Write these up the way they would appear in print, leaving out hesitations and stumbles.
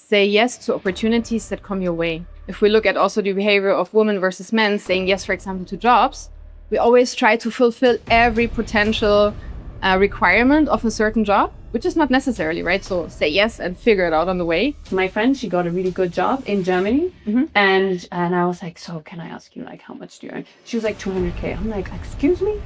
say yes to opportunities that come your way. If we look at also the behavior of women versus men saying yes, for example, to jobs, we always try to fulfill every potential requirement of a certain job, which is not necessarily, right? So say yes and figure it out on the way. My friend, she got a really good job in Germany. And I was like, so can I ask you, like, how much do you earn? She was like, 200K. I'm like, excuse me?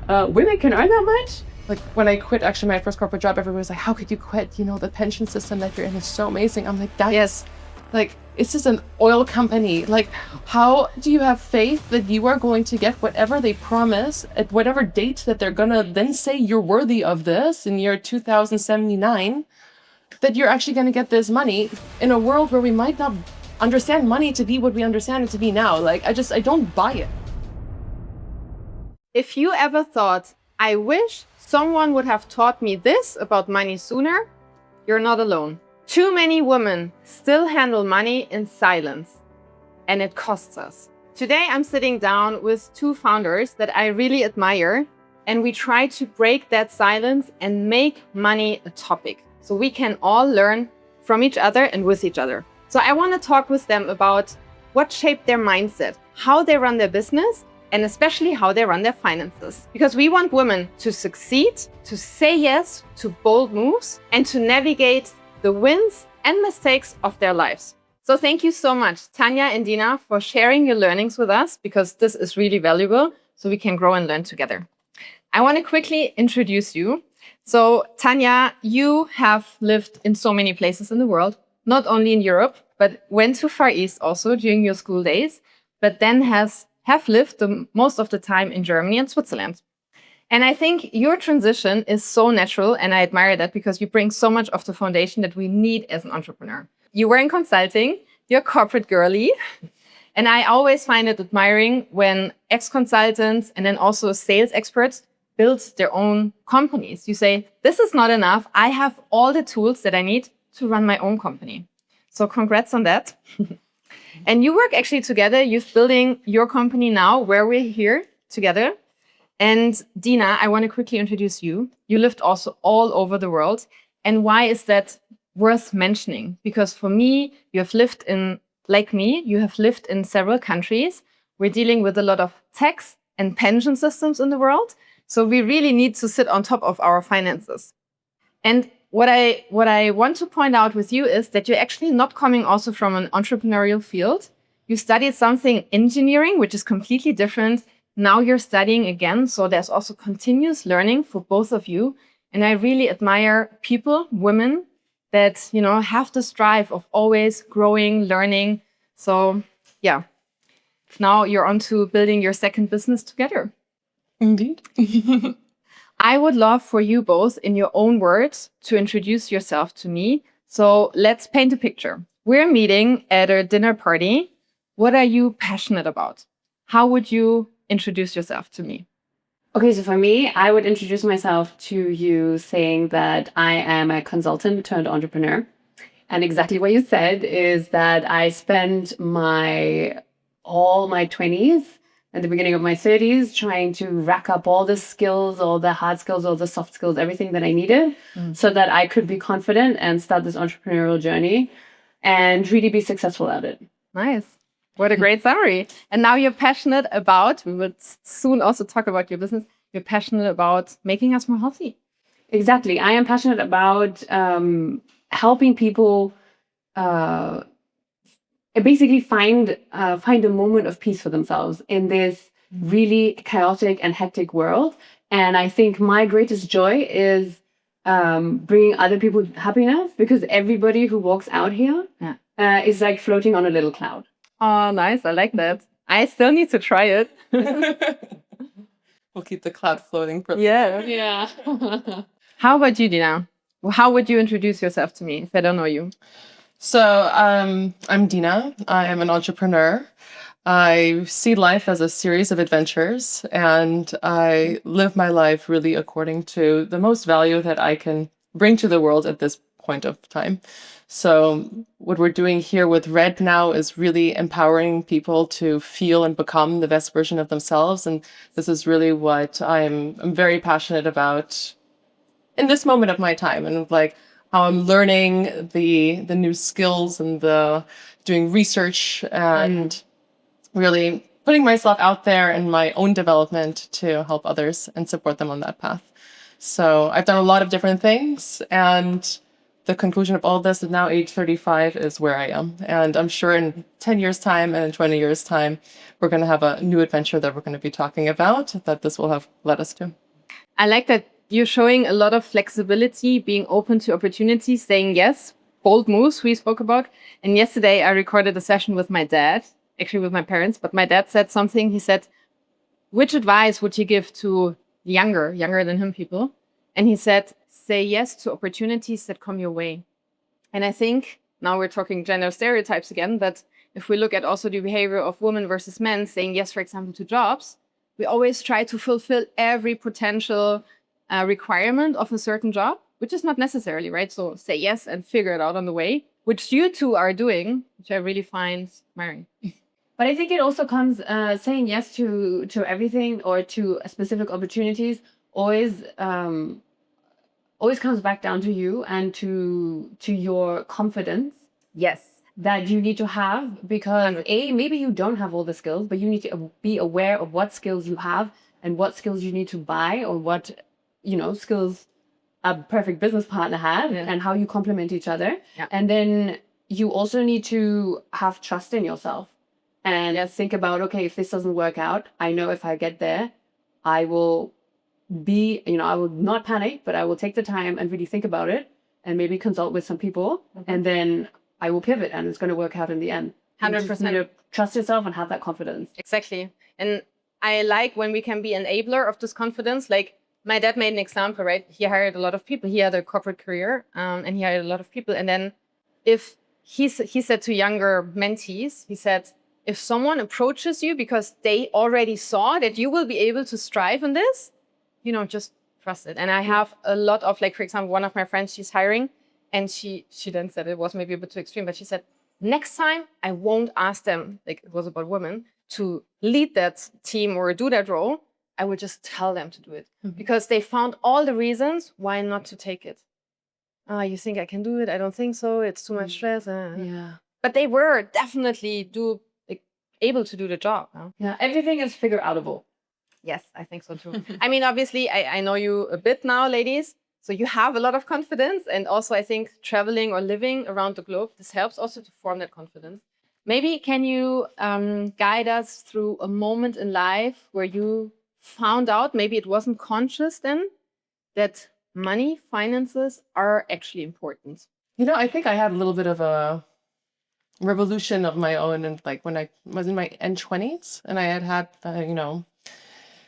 Women can earn that much? Like when I quit actually my first corporate job, everybody was like, how could you quit? You know, the pension system that you're in is so amazing. I'm like, yes. Like, it's just an oil company. Like, how do you have faith that you are going to get whatever they promise at whatever date that they're gonna then say you're worthy of this in year 2079, that you're actually gonna get this money in a world where we might not understand money to be what we understand it to be now? Like, I don't buy it. If you ever thought, I wish someone would have taught me this about money sooner, you're not alone. Too many women still handle money in silence, and it costs us. Today, I'm sitting down with two founders that I really admire, and we try to break that silence and make money a topic so we can all learn from each other and with each other. So I want to talk with them about what shaped their mindset, how they run their business, and especially how they run their finances. Because we want women to succeed, to say yes to bold moves, and to navigate the wins and mistakes of their lives. So thank you so much, Tanja and Dina, for sharing your learnings with us, because this is really valuable so we can grow and learn together. I want to quickly introduce you. So Tanja, you have lived in so many places in the world, not only in Europe, but went to Far East also during your school days, but then have lived most of the time in Germany and Switzerland. And I think your transition is so natural, and I admire that because you bring so much of the foundation that we need as an entrepreneur. You were in consulting, you're corporate girly, and I always find it admiring when ex-consultants and then also sales experts build their own companies. You say, this is not enough, I have all the tools that I need to run my own company. So congrats on that. And you work actually together, you're building your company now where we're here together. And Dina, I want to quickly introduce you. You lived also all over the world. And why is that worth mentioning? Because for me, you have lived in, like me, you have lived in several countries. We're dealing with a lot of tax and pension systems in the world. So we really need to sit on top of our finances. And what I want to point out with you is that you're actually not coming also from an entrepreneurial field. You studied something engineering, which is completely different. Now you're studying again, so there's also continuous learning for both of you. And I really admire people, women, that, you know, have this drive of always growing, learning. So yeah, now you're on to building your second business together. Indeed. I would love for you both, in your own words, to introduce yourself to me. So let's paint a picture. We're meeting at a dinner party. What are you passionate about? How would you introduce yourself to me? Okay, so for me, I would introduce myself to you saying that I am a consultant turned entrepreneur. And exactly what you said is that I spent all my 20s and the beginning of my 30s trying to rack up all the skills, all the hard skills, all the soft skills, everything that I needed so that I could be confident and start this entrepreneurial journey and really be successful at it. Nice. What a great summary. And now you're passionate about, we will soon also talk about your business, you're passionate about making us more healthy. Exactly. I am passionate about helping people basically find a moment of peace for themselves in this really chaotic and hectic world. And I think my greatest joy is bringing other people happiness, because everybody who walks out here is like floating on a little cloud. Oh, nice. I like that. I still need to try it. We'll keep the cloud floating for Yeah. How about you, Dina? How would you introduce yourself to me if I don't know you? So I'm Dina. I am an entrepreneur. I see life as a series of adventures, and I live my life really according to the most value that I can bring to the world at this point of time. So what we're doing here with Red now is really empowering people to feel and become the best version of themselves. And this is really what I'm very passionate about in this moment of my time. And like, how I'm learning the new skills and the doing research and really putting myself out there in my own development to help others and support them on that path. So I've done a lot of different things, and the conclusion of all this is now age 35 is where I am. And I'm sure in 10 years' time and in 20 years' time, we're going to have a new adventure that we're going to be talking about that this will have led us to. I like that you're showing a lot of flexibility, being open to opportunities, saying yes, bold moves we spoke about. And yesterday I recorded a session with my dad, actually with my parents, but my dad said something. He said, which advice would you give to younger than him people? And he said, say yes to opportunities that come your way. And I think now we're talking gender stereotypes again, but if we look at also the behavior of women versus men saying yes, for example, to jobs, we always try to fulfill every potential requirement of a certain job, which is not necessarily, right? So say yes and figure it out on the way, which you two are doing, which I really find admiring. But I think it also comes saying yes to everything or to specific opportunities always always comes back down to you and to your confidence. Yes. That you need to have, because maybe you don't have all the skills, but you need to be aware of what skills you have and what skills you need to buy, or what skills a perfect business partner had, and how you complement each other. And then you also need to have trust in yourself and think about, okay, if this doesn't work out, I know if I get there, I will be, I will not panic, but I will take the time and really think about it and maybe consult with some people, and then I will pivot and it's going to work out in the end. 100%. You just need to trust yourself and have that confidence. Exactly. And I like when we can be enabler of this confidence. Like my dad made an example, right? He hired a lot of people. He had a corporate career and he hired a lot of people. And then if he said to younger mentees, he said, if someone approaches you because they already saw that you will be able to strive in this, just trust it. And I have a lot of, like, for example, one of my friends, she's hiring, and she then said, it was maybe a bit too extreme, but she said, next time I won't ask them, like it was about women, to lead that team or do that role. I would just tell them to do it because they found all the reasons why not to take it. You think I can do it? I don't think so. It's too much stress. Yeah. But they were definitely able to do the job. Yeah, everything is figure outable. Yes, I think so too. I mean, obviously, I know you a bit now, ladies. So you have a lot of confidence. And also, I think traveling or living around the globe, this helps also to form that confidence. Maybe can you guide us through a moment in life where you found out, maybe it wasn't conscious then, that money, finances are actually important? I think I had a little bit of a revolution of my own, and like when I was in my end 20s and I had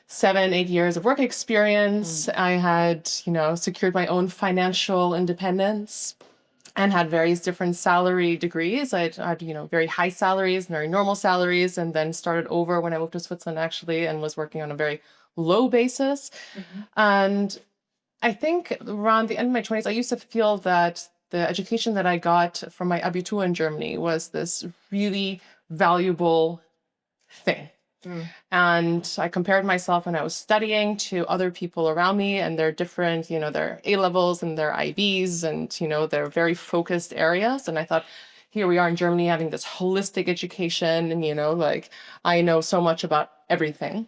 7-8 years of work experience. I had secured my own financial independence and had various different salary degrees. I had very high salaries, very normal salaries, and then started over when I moved to Switzerland actually, and was working on a very low basis. And I think around the end of my 20s, I used to feel that the education that I got from my Abitur in Germany was this really valuable thing. And I compared myself when I was studying to other people around me and their different, their A-levels and their IBs and, their very focused areas. And I thought, here we are in Germany having this holistic education and, I know so much about everything.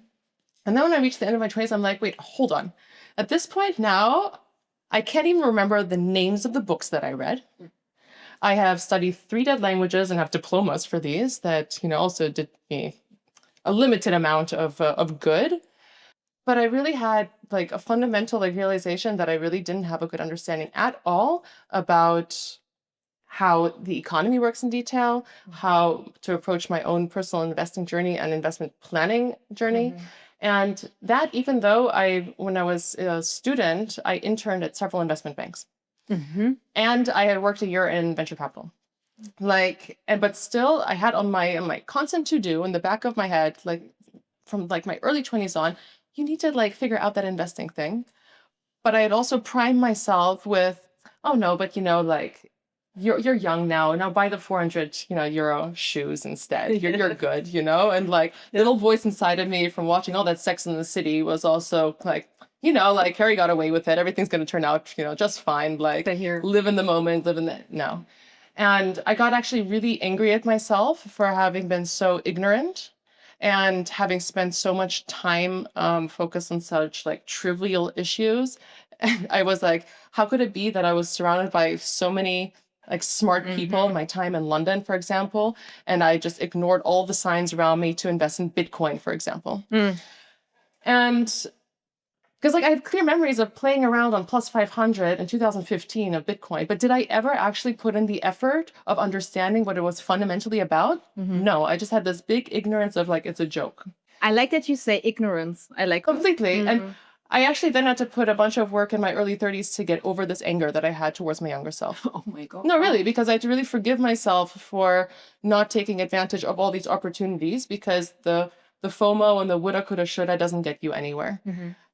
And then when I reached the end of my 20s, I'm like, wait, hold on. At this point now, I can't even remember the names of the books that I read. I have studied 3 dead languages and have diplomas for these that, also did me a limited amount of good. But I really had like a fundamental realization that I really didn't have a good understanding at all about how the economy works in detail, how to approach my own personal investing journey and investment planning journey. And that, even though when I was a student, I interned at several investment banks. And I had worked a year in venture capital. But still I had on my constant to-do in the back of my head, from my early 20s on, you need to figure out that investing thing. But I had also primed myself with, oh no, but you're young now buy the 400 euro shoes instead. You're good, and the little voice inside of me from watching all that Sex in the City was also you know, like Harry got away with it. Everything's going to turn out, you know, just fine. Like live in the moment, no. And I got actually really angry at myself for having been so ignorant and having spent so much time focused on such like trivial issues. And I was like, how could it be that I was surrounded by so many like smart people in my time in London, for example, and I just ignored all the signs around me to invest in Bitcoin, for example. And because like I have clear memories of playing around on plus 500 in 2015 of Bitcoin, but did I ever actually put in the effort of understanding what it was fundamentally about? No, I just had this big ignorance of like, it's a joke. I like that you say ignorance. I like completely. And I actually then had to put a bunch of work in my early 30s to get over this anger that I had towards my younger self. Oh my God. No, really, because I had to really forgive myself for not taking advantage of all these opportunities because the FOMO and the woulda, coulda, shoulda doesn't get you anywhere.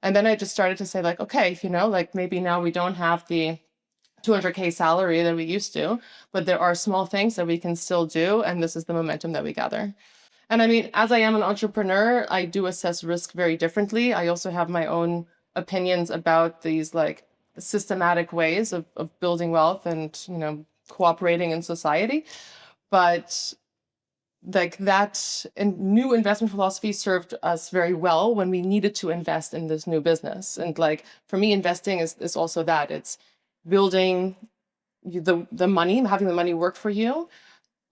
And then I just started to say like, okay, you know, like maybe now we don't have the 200K salary that we used to, but there are small things that we can still do. And this is the momentum that we gather. And I mean, as I am an entrepreneur, I do assess risk very differently. I also have my own opinions about these like systematic ways of building wealth and, you know, cooperating in society. But like that new investment philosophy served us very well when we needed to invest in this new business. And like for me, investing is also that. It's building the money, having the money work for you,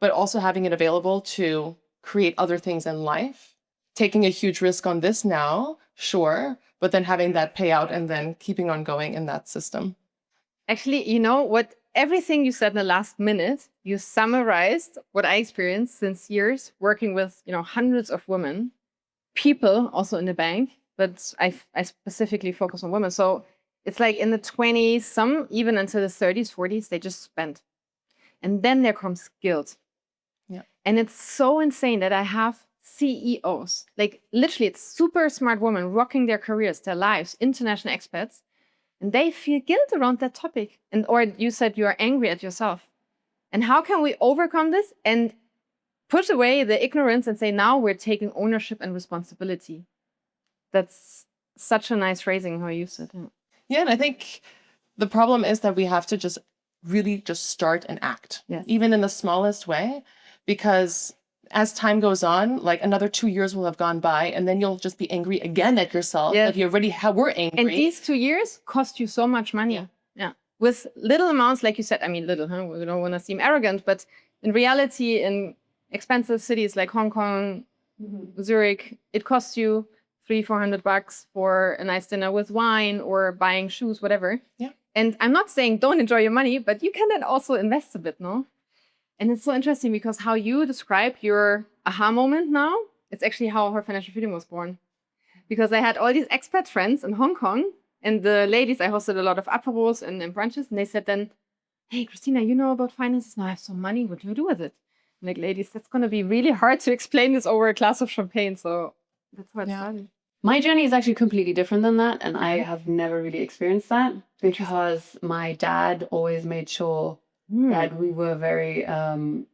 but also having it available to create other things in life. Taking a huge risk on this now, sure, but then having that payout and then keeping on going in that system. Actually, you know what? Everything you said in the last minute, you summarized what I experienced since years working with, you know, hundreds of women, people also in the bank, but I specifically focus on women. So it's like in the 20s, some even until the 30s, 40s, they just spend. And then there comes guilt. Yeah. And it's so insane that I have CEOs, like literally it's super smart women rocking their careers, their lives, international expats, and they feel guilt around that topic. And or you said you are angry at yourself. And how can we overcome this and put away the ignorance and say, now we're taking ownership and responsibility? That's such a nice phrasing how you used it. Yeah, and I think the problem is that we have to just really just start and act, even in the smallest way, because as time goes on, like another 2 years will have gone by, and then you'll just be angry again at yourself that you already were angry. And these 2 years cost you so much money. Yeah. With little amounts, like you said, I mean, little, huh? We don't want to seem arrogant, but in reality, in expensive cities like Hong Kong, Zurich, it costs you $300-400 for a nice dinner with wine or buying shoes, whatever. Yeah. And I'm not saying don't enjoy your money, but you can then also invest a bit, no? And it's so interesting because how you describe your aha moment now, it's actually how Her Financial Freedom was born. Because I had all these expat friends in Hong Kong, and the ladies, I hosted a lot of aperos and brunches, and they said then, hey, Christina, you know about finances? Now I have some money. What do you do with it? I'm like, ladies, that's going to be really hard to explain this over a glass of champagne. So that's how it started. My journey is actually completely different than that. And I have never really experienced that because my dad always made sure that we were very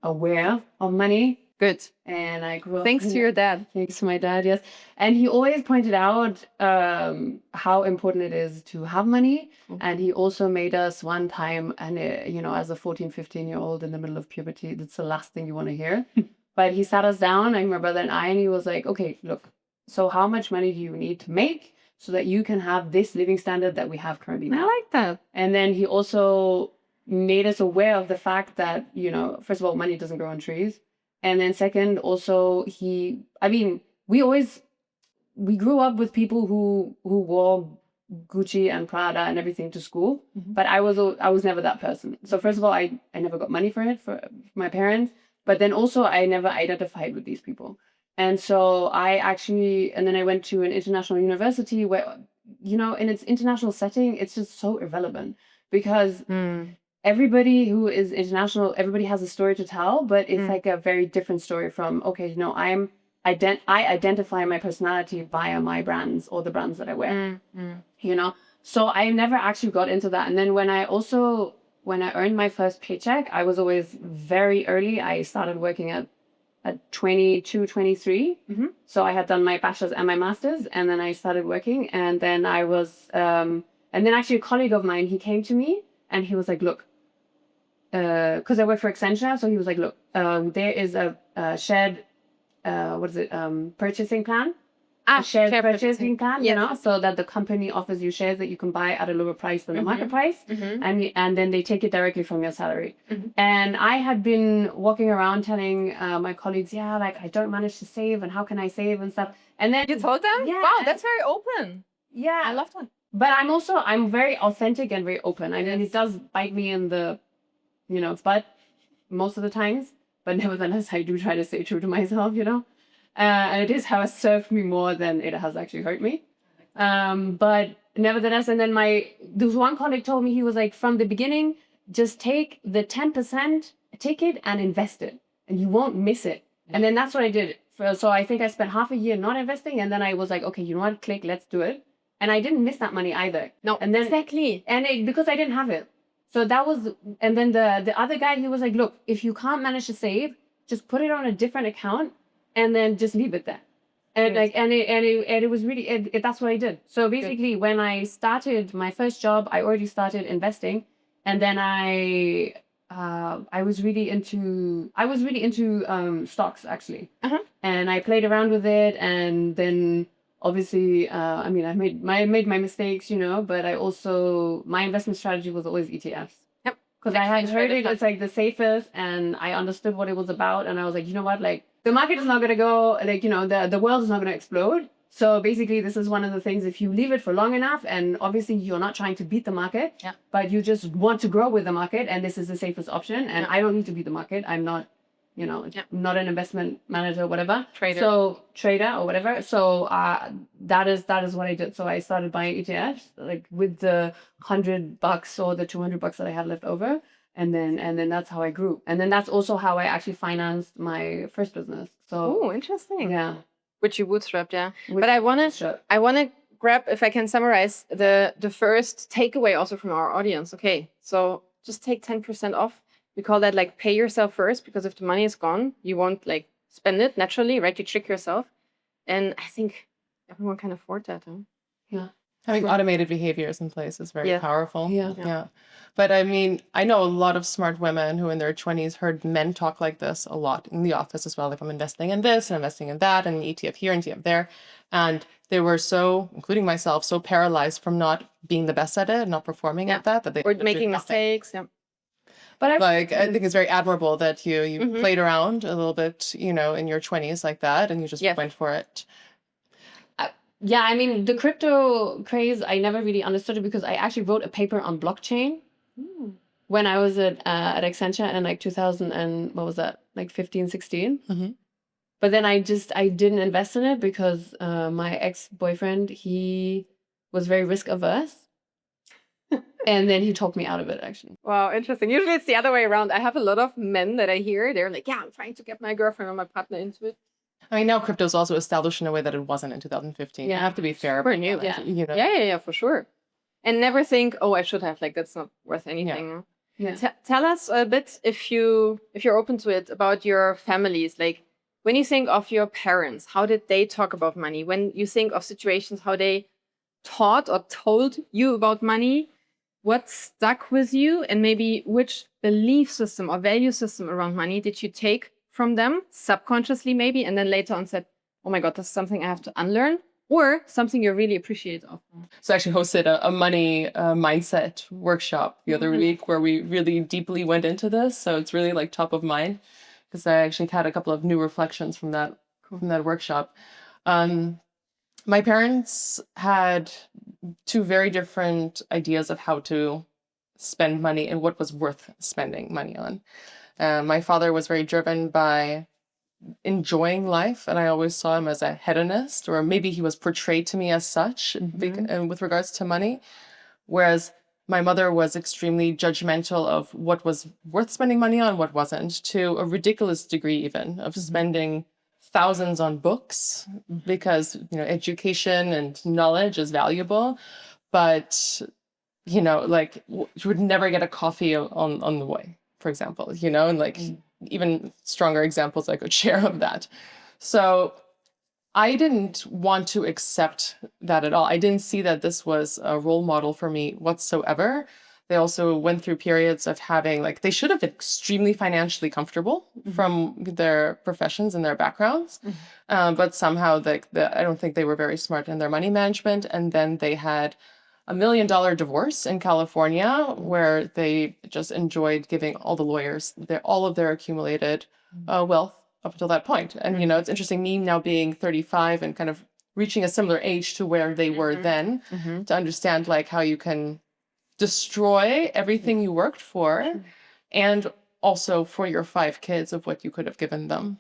aware of money. Good. And I grew up. Thanks to your dad. Thanks to my dad, yes. And he always pointed out how important it is to have money. And he also made us one time, and you know, as a 14, 15-year-old in the middle of puberty, that's the last thing you want to hear. But he sat us down, like my brother and I, and he was like, okay, look, so how much money do you need to make so that you can have this living standard that we have currently now? I like that. And then he also made us aware of the fact that, you know, first of all, money doesn't grow on trees. And then second, also we grew up with people who wore Gucci and Prada and everything to school, but I was never that person. So first of all, I never got money for it for my parents, but then also I never identified with these people. And so and then I went to an international university where, you know, in its international setting, it's just so irrelevant because everybody who is international, everybody has a story to tell, but it's like a very different story from, okay, you know, I identify my personality via my brands or the brands that I wear, you know? So I never actually got into that. And then when I earned my first paycheck, I was always very early. I started working at at 22, 23. Mm-hmm. So I had done my bachelor's and my master's, and then I started working. And then I was, and then actually a colleague of mine, he came to me and he was like, look, because I work for Accenture. So he was like, look, there is a shared, purchasing plan. A shared purchasing plan, you know, so that the company offers you shares that you can buy at a lower price than the market price, and then they take it directly from your salary. And I had been walking around telling my colleagues, yeah, like I don't manage to save, and how can I save and stuff. And then You told them? Yeah. Wow, that's very open. Yeah, I love that. but I'm very authentic and very open. I mean, it does bite me in the, butt most of the times, but nevertheless, I do try to stay true to myself, and it has served me more than it has actually hurt me. But nevertheless, and then there was one colleague told me, he was like, from the beginning, just take the 10%, take it and invest it, and you won't miss it. And then that's what I did. So I think I spent half a year not investing, and then I was like, okay, you know what, click, let's do it. And I didn't miss that money either. No, and then, exactly. And because I didn't have it. So that was, and then the other guy, he was like, look, if you can't manage to save, just put it on a different account and then just leave it there. And it was really, that's what I did. So basically, when I started my first job, I already started investing. And then I was really into stocks, actually. And I played around with it. And then obviously, I made my mistakes, but I also, my investment strategy was always ETFs. Yep. Because I had heard it's like the safest, and I understood what it was about. And I was like, you know what, like, the market is not going to go, like, the world is not going to explode. So basically, this is one of the things, if you leave it for long enough, and obviously you're not trying to beat the market, but you just want to grow with the market, and this is the safest option. And I don't need to beat the market. I'm not, not an investment manager or whatever. Trader or whatever. So that is what I did. So I started buying ETFs, like with the $100 or the $200 that I had left over. And then that's how I grew. And then that's also how I actually financed my first business. So oh, interesting. Yeah. Which you bootstrapped, yeah. But I wanna grab, if I can summarize the first takeaway also from our audience. Okay, so just take 10% off. We call that like pay yourself first, because if the money is gone, you won't like spend it naturally, right? You trick yourself. And I think everyone can afford that, huh? Yeah. Having automated behaviors in place is very powerful. Yeah. But I mean, I know a lot of smart women who in their 20s heard men talk like this a lot in the office as well. Like, I'm investing in this and investing in that and ETF here and ETF there. And they were so, including myself, so paralyzed from not being the best at it, not performing at that they were making mistakes. Yeah. But I think it's very admirable that you played around a little bit, in your 20s like that, and you just went for it. Yeah, I mean, the crypto craze, I never really understood it, because I actually wrote a paper on blockchain when I was at Accenture in like 2000 and what was that, like 15, 16. But then I didn't invest in it because my ex-boyfriend, he was very risk averse. And then he talked me out of it, actually. Wow, interesting. Usually it's the other way around. I have a lot of men that I hear, they're like, yeah, I'm trying to get my girlfriend or my partner into it. I mean, now crypto is also established in a way that it wasn't in 2015. Yeah. I have to be fair. Super new. Yeah, for sure. And never think, oh, I should have, like, that's not worth anything. Yeah. Tell us a bit, if you're open to it, about your families. Like, when you think of your parents, how did they talk about money? When you think of situations, how they taught or told you about money, what stuck with you, and maybe which belief system or value system around money did you take from them, subconsciously maybe, and then later on said, oh my God, this is something I have to unlearn, or something you really appreciate of them? So I actually hosted a money mindset workshop the other week where we really deeply went into this. So it's really like top of mind, because I actually had a couple of new reflections from that workshop. My parents had two very different ideas of how to spend money and what was worth spending money on. My father was very driven by enjoying life, and I always saw him as a hedonist, or maybe he was portrayed to me as such with regards to money. Whereas my mother was extremely judgmental of what was worth spending money on, what wasn't, to a ridiculous degree even, of spending thousands on books, because education and knowledge is valuable, but like you would never get a coffee on the way, for example, and like even stronger examples I could share of that. So I didn't want to accept that at all. I didn't see that this was a role model for me whatsoever. They also went through periods of having, like, they should have been extremely financially comfortable from their professions and their backgrounds. But somehow, I don't think they were very smart in their money management. And then they had $1 million divorce in California, where they just enjoyed giving all the lawyers all of their accumulated wealth up until that point. And, you know, it's interesting, me now being 35 and kind of reaching a similar age to where they were then, to understand like how you can destroy everything you worked for and also for your 5 kids of what you could have given them.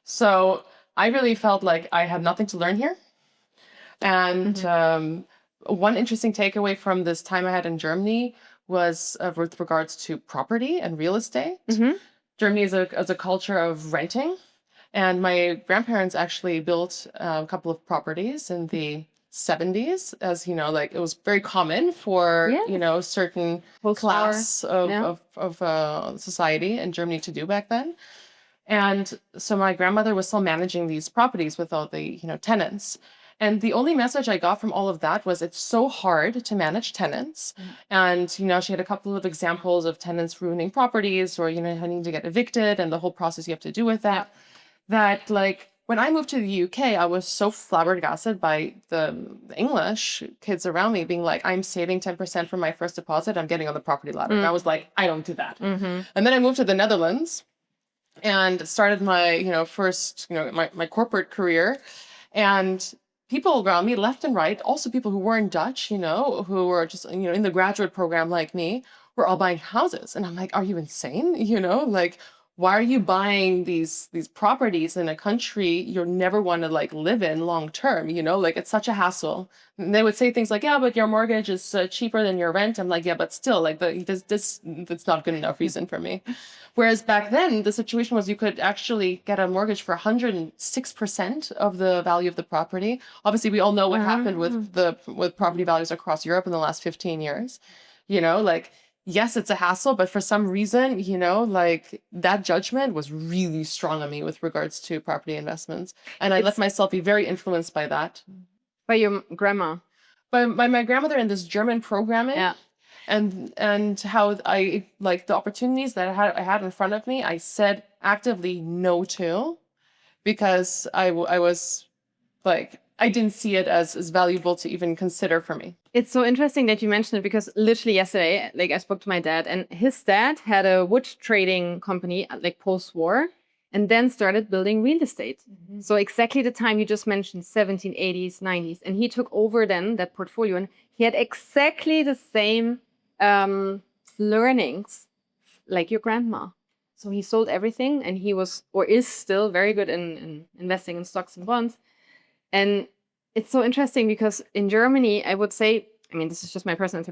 So I really felt like I had nothing to learn here. And one interesting takeaway from this time I had in Germany was with regards to property and real estate. Germany is a culture of renting. And my grandparents actually built a couple of properties in the 70s, as you know, like it was very common for, you know, certain class of society in Germany to do back then. And so my grandmother was still managing these properties with all the, you know, tenants. And the only message I got from all of that was it's so hard to manage tenants. And, you know, she had a couple of examples of tenants ruining properties or, you know, having to get evicted and the whole process you have to do with that. That, like, when I moved to the UK, I was so flabbergasted by the English kids around me being like, I'm saving 10% from my first deposit. I'm getting on the property ladder. And I was like, I don't do that. And then I moved to the Netherlands and started my, you know, first, you know, my corporate career. And people around me, left and right, also people who weren't Dutch, you know, who were just, you know, in the graduate program like me, were all buying houses. And I'm like, are you insane? You know, like, why are you buying these properties in a country you'll never want to like live in long term? You know, like it's such a hassle. And they would say things like, yeah, but your mortgage is cheaper than your rent. I'm like, yeah, but still, like that's not good enough reason for me. Whereas back then, the situation was you could actually get a mortgage for 106% of the value of the property. Obviously, we all know what happened with property values across Europe in the last 15 years. You know, like, yes, it's a hassle, but for some reason, you know, like that judgment was really strong on me with regards to property investments. And I let myself be very influenced by that. By your grandma? By my grandmother and this German programming. Yeah. And how I, like, the opportunities that I had in front of me, I said actively no to, because I was like, I didn't see it as valuable to even consider for me. It's so interesting that you mentioned it, because literally yesterday, like, I spoke to my dad, and his dad had a wood trading company, like, post-war, and then started building real estate. So exactly the time you just mentioned, 1780s, 90s. And he took over then that portfolio, and he had exactly the same learnings like your grandma. So he sold everything, and he was, or is still, very good in investing in stocks and bonds. And it's so interesting because in Germany, I would say, I mean, this is just my personal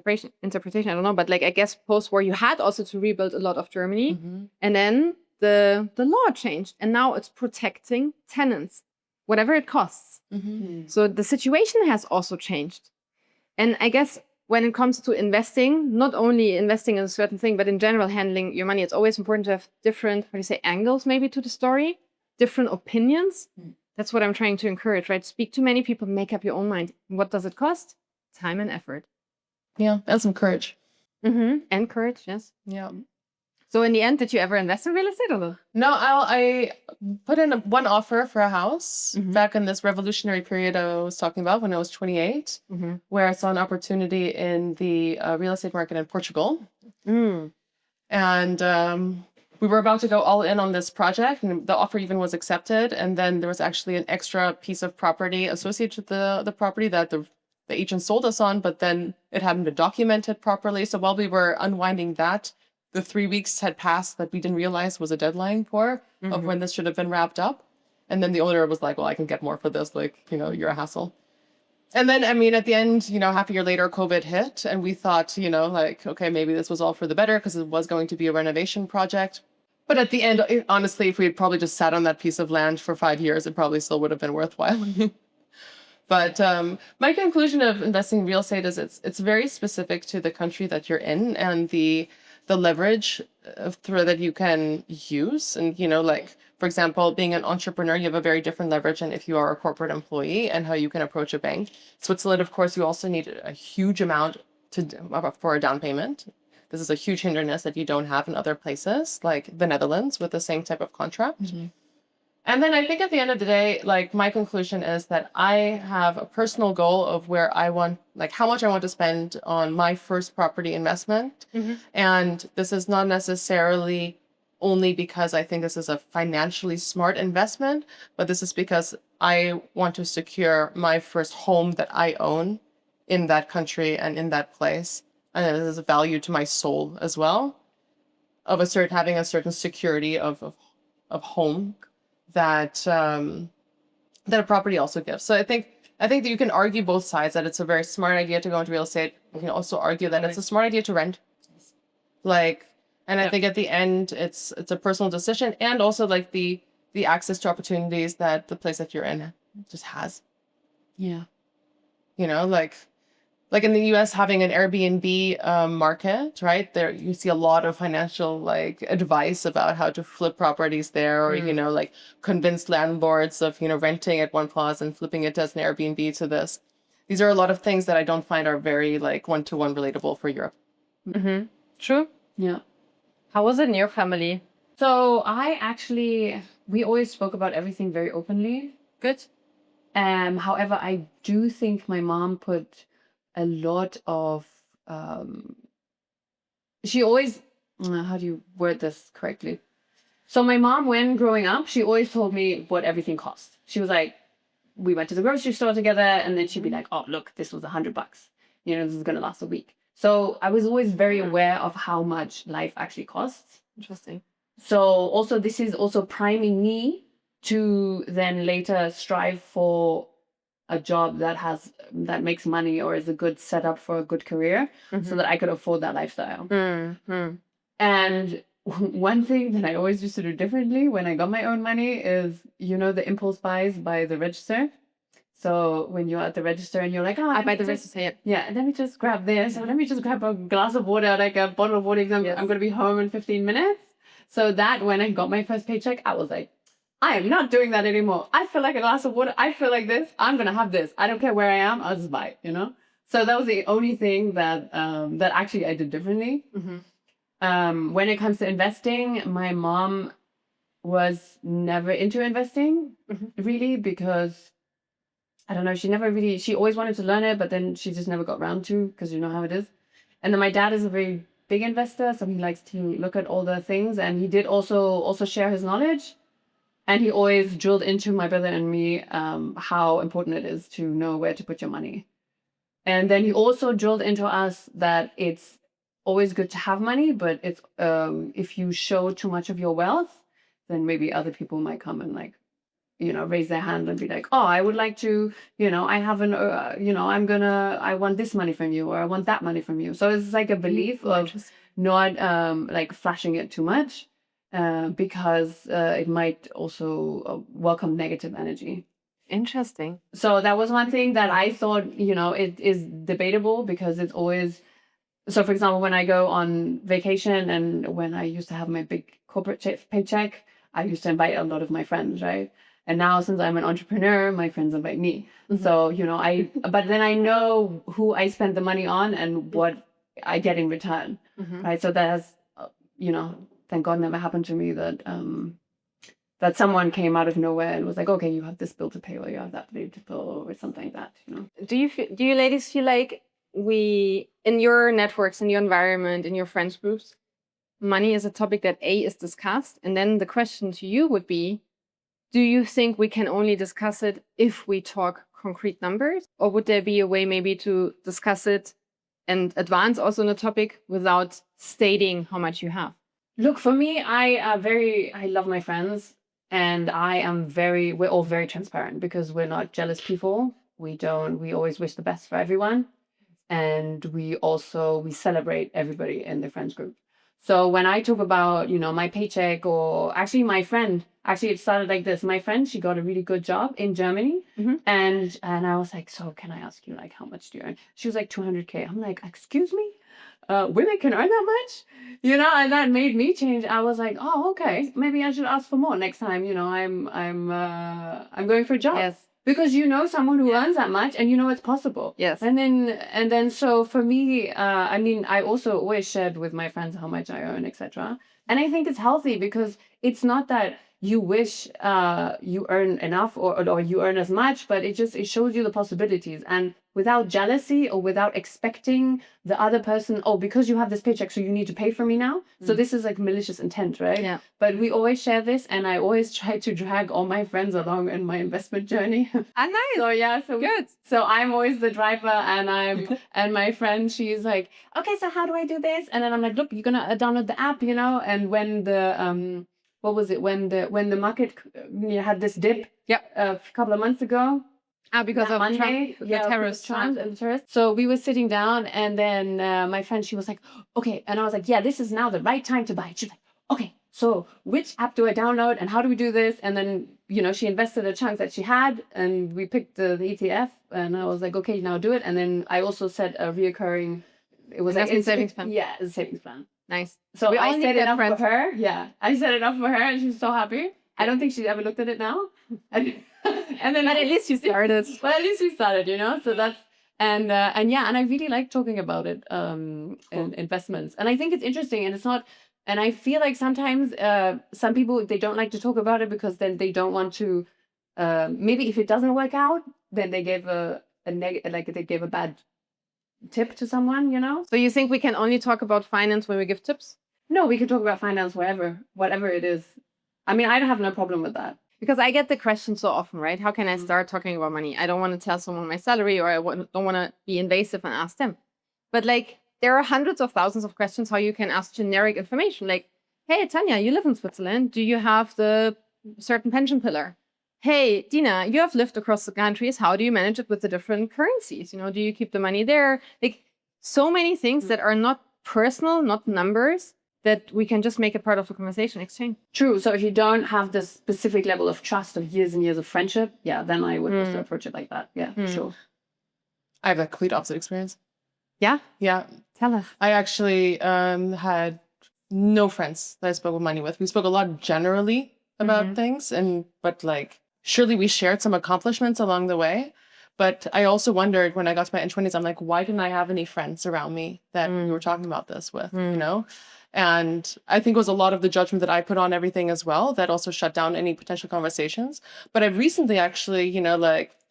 interpretation, I don't know, but like, I guess post-war, you had also to rebuild a lot of Germany. And then the law changed, and now it's protecting tenants, whatever it costs. So the situation has also changed. And I guess when it comes to investing, not only investing in a certain thing, but in general, handling your money, it's always important to have different, how do you say, angles maybe to the story, different opinions. That's what I'm trying to encourage, right? Speak to many people, make up your own mind. What does it cost? Time and effort. Yeah, and some courage. And courage, yes. Yeah. So in the end, did you ever invest in real estate or no? No, I put in one offer for a house back in this revolutionary period I was talking about when I was 28, where I saw an opportunity in the real estate market in Portugal. And we were about to go all in on this project, and the offer even was accepted. And then there was actually an extra piece of property associated with the property that the agent sold us on, but then it hadn't been documented properly. So while we were unwinding that, the 3 weeks had passed that we didn't realize was a deadline for of when this should have been wrapped up. And then the owner was like, well, I can get more for this. Like, you know, you're a hassle. And then, I mean, at the end, you know, half a year later, COVID hit, and we thought, you know, like, okay, maybe this was all for the better because it was going to be a renovation project. But at the end, honestly, if we had probably just sat on that piece of land for 5 years, it probably still would have been worthwhile. But my conclusion of investing in real estate is it's very specific to the country that you're in and the leverage thread that you can use. And, like, for example, being an entrepreneur, you have a very different leverage than if you are a corporate employee and how you can approach a bank. Switzerland, of course, you also need a huge amount for a down payment. This is a huge hindrance that you don't have in other places, like the Netherlands, with the same type of contract. Mm-hmm. And then I think at the end of the day, like, my conclusion is that I have a personal goal of where I want, like, how much I want to spend on my first property investment. Mm-hmm. And this is not necessarily only because I think this is a financially smart investment, but this is because I want to secure my first home that I own in that country and in that place. And it is a value to my soul as well, of having a certain security of home that that a property also gives. So I think that you can argue both sides, that it's a very smart idea to go into real estate. You can also argue that it's a smart idea to rent. Like, and I think at the end it's a personal decision, and also like the access to opportunities that the place that you're in just has. Yeah. Like in the US, having an Airbnb market, right? There you see a lot of financial like advice about how to flip properties there, or like convince landlords of renting at one plaza and flipping it as an Airbnb to this. These are a lot of things that I don't find are very like one-to-one relatable for Europe. Mm-hmm. True. Yeah. How was it in your family? So we always spoke about everything very openly. Good. However, I do think my mom put a lot of she always how do you word this correctly? So my mom, when growing up, she always told me what everything cost. She was like, we went to the grocery store together, and then she'd be like, oh, look, this was $100. This is gonna last a week. So I was always very aware of how much life actually costs. Interesting. So also this is also priming me to then later strive for a job that makes money or is a good setup for a good career, so that I could afford that lifestyle. Mm-hmm. And one thing that I always used to do differently when I got my own money is, the impulse buys by the register. So when you're at the register and you're like, oh, I buy the register, yeah, let me just grab this, or let me just grab a glass of water, like a bottle of water, because I'm going to be home in 15 minutes. So that when I got my first paycheck, I was like, I am not doing that anymore. I feel like a glass of water. I feel like this. I'm going to have this. I don't care where I am. I'll just buy it, So that was the only thing that actually I did differently. Mm-hmm. When it comes to investing, my mom was never into investing, really, because I don't know, she always wanted to learn it, but then she just never got around to, because you know how it is. And then my dad is a very big investor, so he likes to look at all the things, and he did also share his knowledge. And he always drilled into my brother and me how important it is to know where to put your money. And then he also drilled into us that it's always good to have money, but it's if you show too much of your wealth, then maybe other people might come and like, raise their hand and be like, oh, I would like to, I have I want this money from you, or I want that money from you. So it's like a belief of not like flashing it too much. Because it might also welcome negative energy. Interesting. So that was one thing that I thought, it is debatable, because it's always, so for example, when I go on vacation and when I used to have my big corporate paycheck, I used to invite a lot of my friends, right? And now since I'm an entrepreneur, my friends invite me. Mm-hmm. So, but then I know who I spend the money on and what I get in return, right? So that has, thank God never happened to me that that someone came out of nowhere and was like, okay, you have this bill to pay, or you have that bill to pay, or something like that, Do you ladies feel like in your networks, in your environment, in your friends groups, money is a topic that is discussed? And then the question to you would be, do you think we can only discuss it if we talk concrete numbers? Or would there be a way maybe to discuss it and advance also on the topic without stating how much you have? Look, for me, I love my friends, and we're all very transparent, because we're not jealous people. We always wish the best for everyone. And we celebrate everybody in the friends group. So when I talk about, my paycheck, or actually my friend, it started like this. My friend, she got a really good job in Germany. Mm-hmm. And I was like, so can I ask you, like, how much do you earn? She was like, 200K. I'm like, excuse me? women can earn that much, and that made me change. I was like, oh, okay, maybe I should ask for more next time. I'm going for a job. Yes. Because someone who earns that much, and it's possible. Yes. And then so for me, I mean, I also always shared with my friends how much I earn, etc. And I think it's healthy because it's not that you wish you earn enough or you earn as much, but it shows you the possibilities. And without jealousy or without expecting the other person, oh, because you have this paycheck, so you need to pay for me now. So this is like malicious intent, right? Yeah. But we always share this, and I always try to drag all my friends along in my investment journey. Nice. So yeah, so Good. So I'm always the driver, and my friend, she's like, okay, so how do I do this? And then I'm like, look, you're gonna download the app, and when the what was it, when the market had this dip a couple of months ago, Because of Monday, Trump, the terrorist Trump and the terrorists. So we were sitting down, and then my friend, she was like, okay. And I was like, yeah, this is now the right time to buy. She's like, okay, so which app do I download and how do we do this? And then, she invested a chunk that she had, and we picked the ETF, and I was like, okay, now do it. And then I also set a reoccurring, it was like investment savings plan. Yeah, it's a savings plan. Nice. So We all I need set it that up friend. for her. Yeah, I set it up for her, and she's so happy. I don't think she's ever looked at it now. And then But at least you started. Well, at least we started, So that's and I really like talking about it in investments. And I think it's interesting, and it's not. And I feel like sometimes some people, they don't like to talk about it because then they don't want to. Maybe if it doesn't work out, then they gave they gave a bad tip to someone, So you think we can only talk about finance when we give tips? No, we can talk about finance whatever it is. I mean, I don't have no problem with that. Because I get the question so often, right? How can I start talking about money? I don't want to tell someone my salary, or don't want to be invasive and ask them. But there are hundreds of thousands of questions how you can ask generic information. Like, hey, Tanya, you live in Switzerland. Do you have the certain pension pillar? Hey, Dina, you have lived across the countries. How do you manage it with the different currencies? Do you keep the money there? So many things that are not personal, not numbers, that we can just make it part of the conversation exchange. True. So if you don't have this specific level of trust of years and years of friendship, then I would also approach it like that. Yeah, sure. I have a complete opposite experience. Yeah? Yeah. Tell us. I actually had no friends that I spoke with money with. We spoke a lot generally about things, but surely we shared some accomplishments along the way. But I also wondered when I got to my end-20s, I'm like, why didn't I have any friends around me that we were talking about this with, And I think it was a lot of the judgment that I put on everything as well that also shut down any potential conversations. But I've recently actually,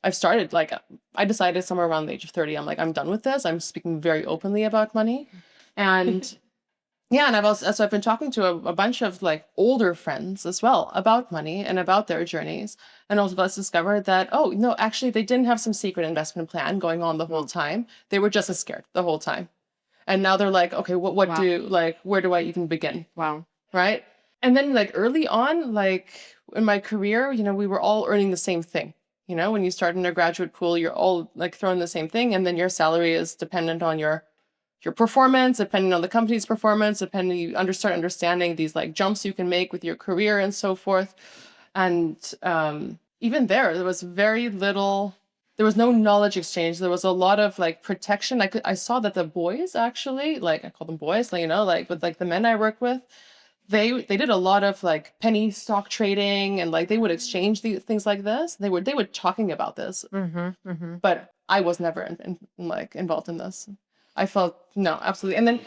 I've started, I decided somewhere around the age of 30, I'm like, I'm done with this. I'm speaking very openly about money. And yeah, and I've been talking to a bunch of older friends as well about money and about their journeys. And also let's discover that, oh, no, actually they didn't have some secret investment plan going on the whole time. They were just as scared the whole time. And now they're like, okay, what where do I even begin? Wow. Right. And then early on, in my career, we were all earning the same thing. When you start in a graduate pool, you're all throwing the same thing. And then your salary is dependent on your performance, depending on the company's performance, you start understanding these jumps you can make with your career and so forth. And even there was very little. There was no knowledge exchange. There was a lot of protection. I saw that the boys actually, I call them boys, with the men I work with, they did a lot of penny stock trading, and they would exchange things like this. They were talking about this, but I was never involved in this. I felt no, absolutely. And then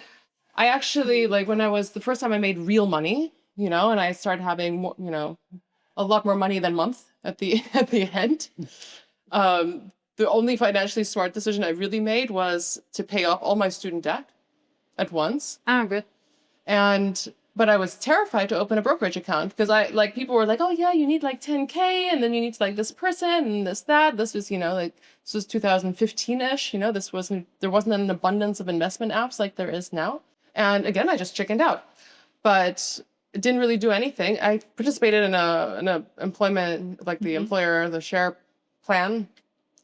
I actually when I was the first time I made real money, and I started having more, a lot more money than month at the end. The only financially smart decision I really made was to pay off all my student debt at once. Good. But I was terrified to open a brokerage account because people were like, oh yeah, you need 10K, and then you need to this person and that. This was, this was 2015-ish, there wasn't an abundance of investment apps like there is now. And again, I just chickened out, but it didn't really do anything. I participated in a employment, the employer, the share plan,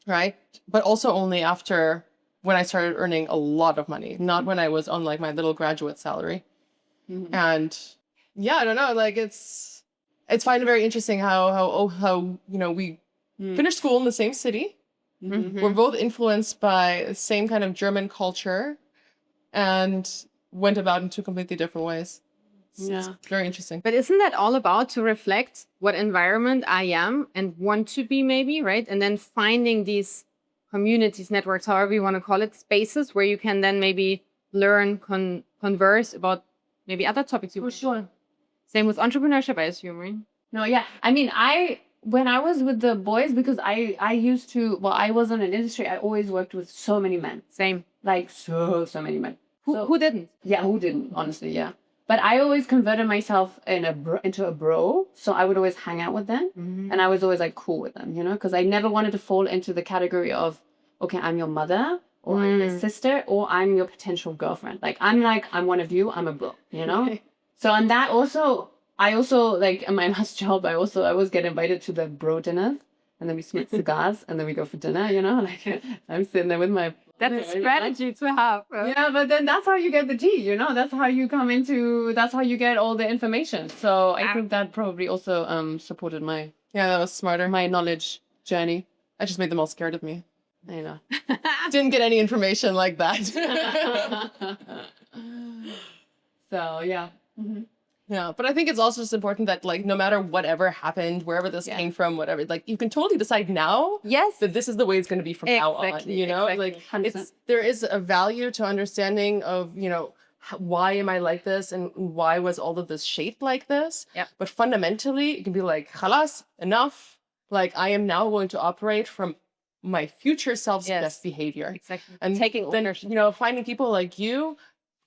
right? But also only after when I started earning a lot of money, not when I was on my little graduate salary. And yeah, I don't know, it's finding very interesting how we finished school in the same city. We're both influenced by the same kind of German culture, and went about in two completely different ways. It's very interesting. But isn't that all about to reflect what environment I am and want to be maybe, right? And then finding these communities, networks, however you want to call it, spaces where you can then maybe learn, converse about maybe other topics. For sure. Same with entrepreneurship, I assume, right? No, yeah. I mean, when I was with the boys, because I used to, well, I was in an industry, I always worked with so many men. Same. Like, so many men. Who didn't? Yeah, who didn't, honestly, yeah. But I always converted myself into a bro, so I would always hang out with them, and I was always like cool with them, you know, because I never wanted to fall into the category of, okay, I'm your mother, or I'm your sister, or I'm your potential girlfriend. I'm one of you, I'm a bro, you know. So and that also, I also like in my last job, I always get invited to the bro dinners, and then we smoke cigars, and then we go for dinner, you know. Like I'm sitting there with my. That's a strategy to have. Yeah, but then that's how you get the tea, you know? That's how you that's how you get all the information. So I think that probably also supported my That was smarter. my knowledge journey. I just made them all scared of me. I know. Didn't get any information like that. So yeah. Yeah, but I think it's also just important that like no matter whatever happened, wherever this came from, whatever, like you can totally decide now that this is the way it's going to be from now on. You know, like 100%. there is a value to understanding of, you know, why am I like this and why was all of this shaped like this? Yeah. But fundamentally, it can be like, halas, enough. Like I am now going to operate from my future self's best behavior. Exactly. And taking then, ownership. you know, finding people like you,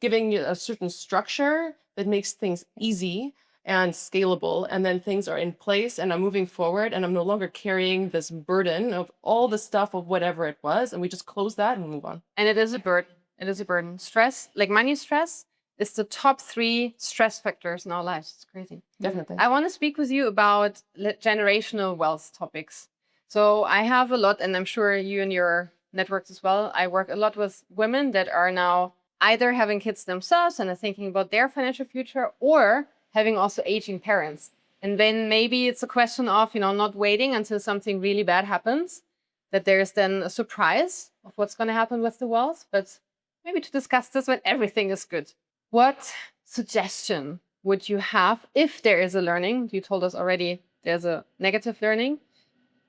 giving you a certain structure that makes things easy and scalable, and then things are in place and I'm moving forward and I'm no longer carrying this burden of all the stuff of whatever it was, and we just close that and move on. And it is a burden. It is a burden. Stress, like money stress, is the top 3 stress factors in our lives. It's crazy. Definitely. I want to speak with you about generational wealth topics. So I have a lot, and I'm sure you and your networks as well. I work a lot with women that are now either having kids themselves and are thinking about their financial future, or having also aging parents. And then maybe it's a question of, you know, not waiting until something really bad happens, that there's then a surprise of what's going to happen with the wealth, but maybe to discuss this when everything is good. What suggestion would you have if there is a learning? You told us already there's a negative learning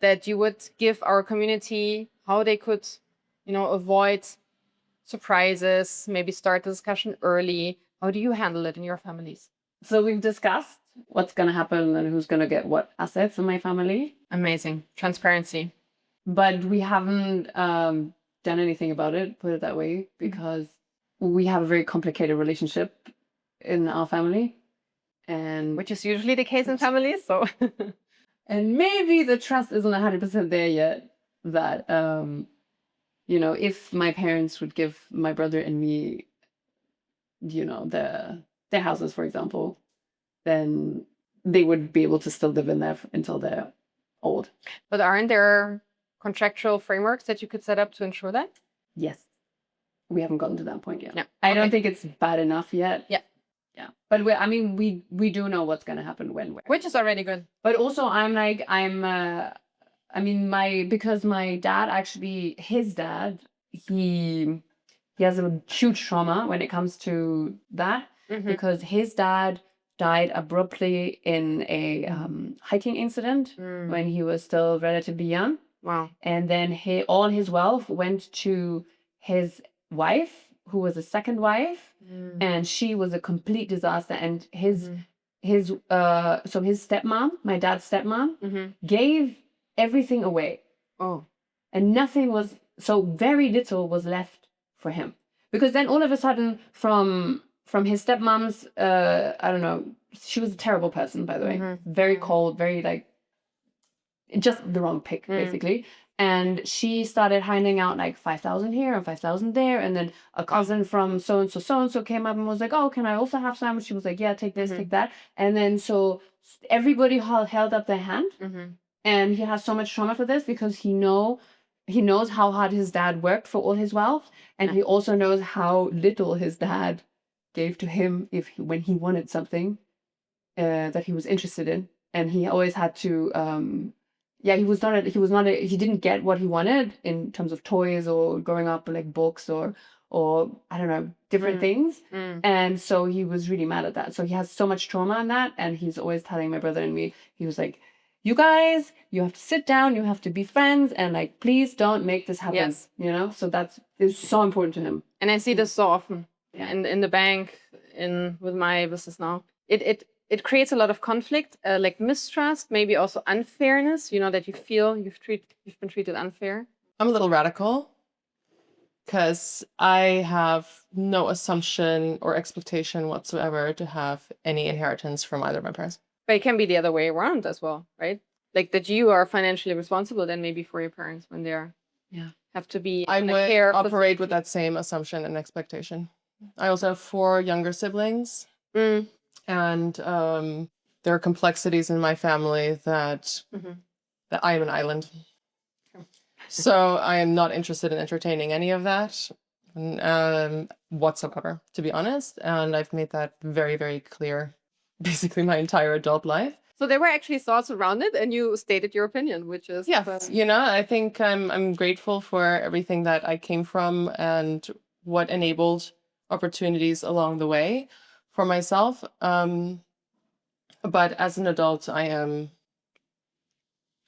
that you would give our community, how they could, you know, avoid surprises, maybe start the discussion early. How do you handle it in your families? So we've discussed what's going to happen and who's going to get what assets in my family. Amazing. Transparency. But we haven't done anything about it, put it that way, because we have a very complicated relationship in our family. And which is usually the case in families. So and maybe the trust isn't 100% there yet that you know, if my parents would give my brother and me, you know, their houses, for example, then they would be able to still live in there until they're old. But aren't there contractual frameworks that you could set up to ensure that? Yes. We haven't gotten to that point yet. No. I don't think it's bad enough yet. Yeah. Yeah. But we do know what's going to happen when. Which is already good. But also because my dad actually, his dad, he has a huge trauma when it comes to that, because his dad died abruptly in a hiking incident when he was still relatively young. Wow. And then all his wealth went to his wife, who was a second wife, and she was a complete disaster. And his stepmom, my dad's stepmom, gave everything away. Oh. And very little was left for him. Because then all of a sudden from his stepmom's, I don't know, she was a terrible person, by the way. Very cold, very like, just the wrong pick, basically. And she started handing out like 5,000 here and 5,000 there. And then a cousin from so-and-so came up and was like, oh, can I also have some? She was like, yeah, take this, take that. And then so everybody held up their hand. And he has so much trauma for this because he knows how hard his dad worked for all his wealth. And he also knows how little his dad gave to him when he wanted something that he was interested in. And he always had to... he didn't get what he wanted in terms of toys or growing up like books or or I don't know, different things. And so he was really mad at that. So he has so much trauma on that. And he's always telling my brother and me, he was like, you guys, you have to sit down, you have to be friends, and like, please don't make this happen. Yes. You know, so is so important to him. And I see this so often Yeah. in the bank, with my business now. It creates a lot of conflict, like mistrust, maybe also unfairness. You know, that you feel you've been treated unfair. I'm a little radical because I have no assumption or expectation whatsoever to have any inheritance from either of my parents. But it can be the other way around as well, right? Like that you are financially responsible then maybe for your parents when they're have to be. I in a would care operate with facility. that same assumption and expectation. I also have 4 younger siblings, Mm. and there are complexities in my family that I am an island. So I am not interested in entertaining any of that whatsoever, to be honest. And I've made that very, very clear, basically my entire adult life. So there were actually thoughts around it, and you stated your opinion, which is I think I'm grateful for everything that I came from and what enabled opportunities along the way for myself. But as an adult, I am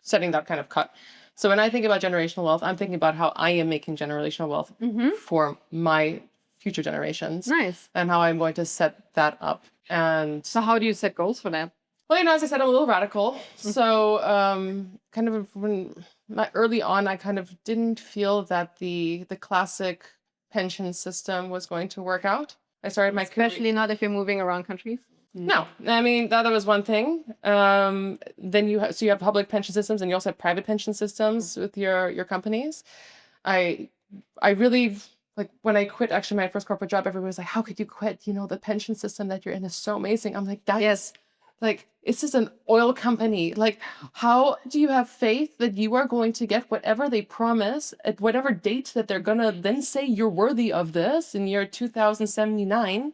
setting that kind of cut. So when I think about generational wealth, I'm thinking about how I am making generational wealth for my future generations. Nice. And how I'm going to set that up. And so how do you set goals for that? Well, as I said, I'm a little radical. So kind of early on, I kind of didn't feel that the classic pension system was going to work out. I started my career. Especially not if you're moving around countries. No, I mean, that was one thing. Then you have public pension systems, and you also have private pension systems with your companies. I really, like, when I quit actually my first corporate job, everyone was like, how could you quit? The pension system that you're in is so amazing. I'm like, yes. Like, it's just an oil company. Like, how do you have faith that you are going to get whatever they promise at whatever date that they're going to then say you're worthy of this in year 2079,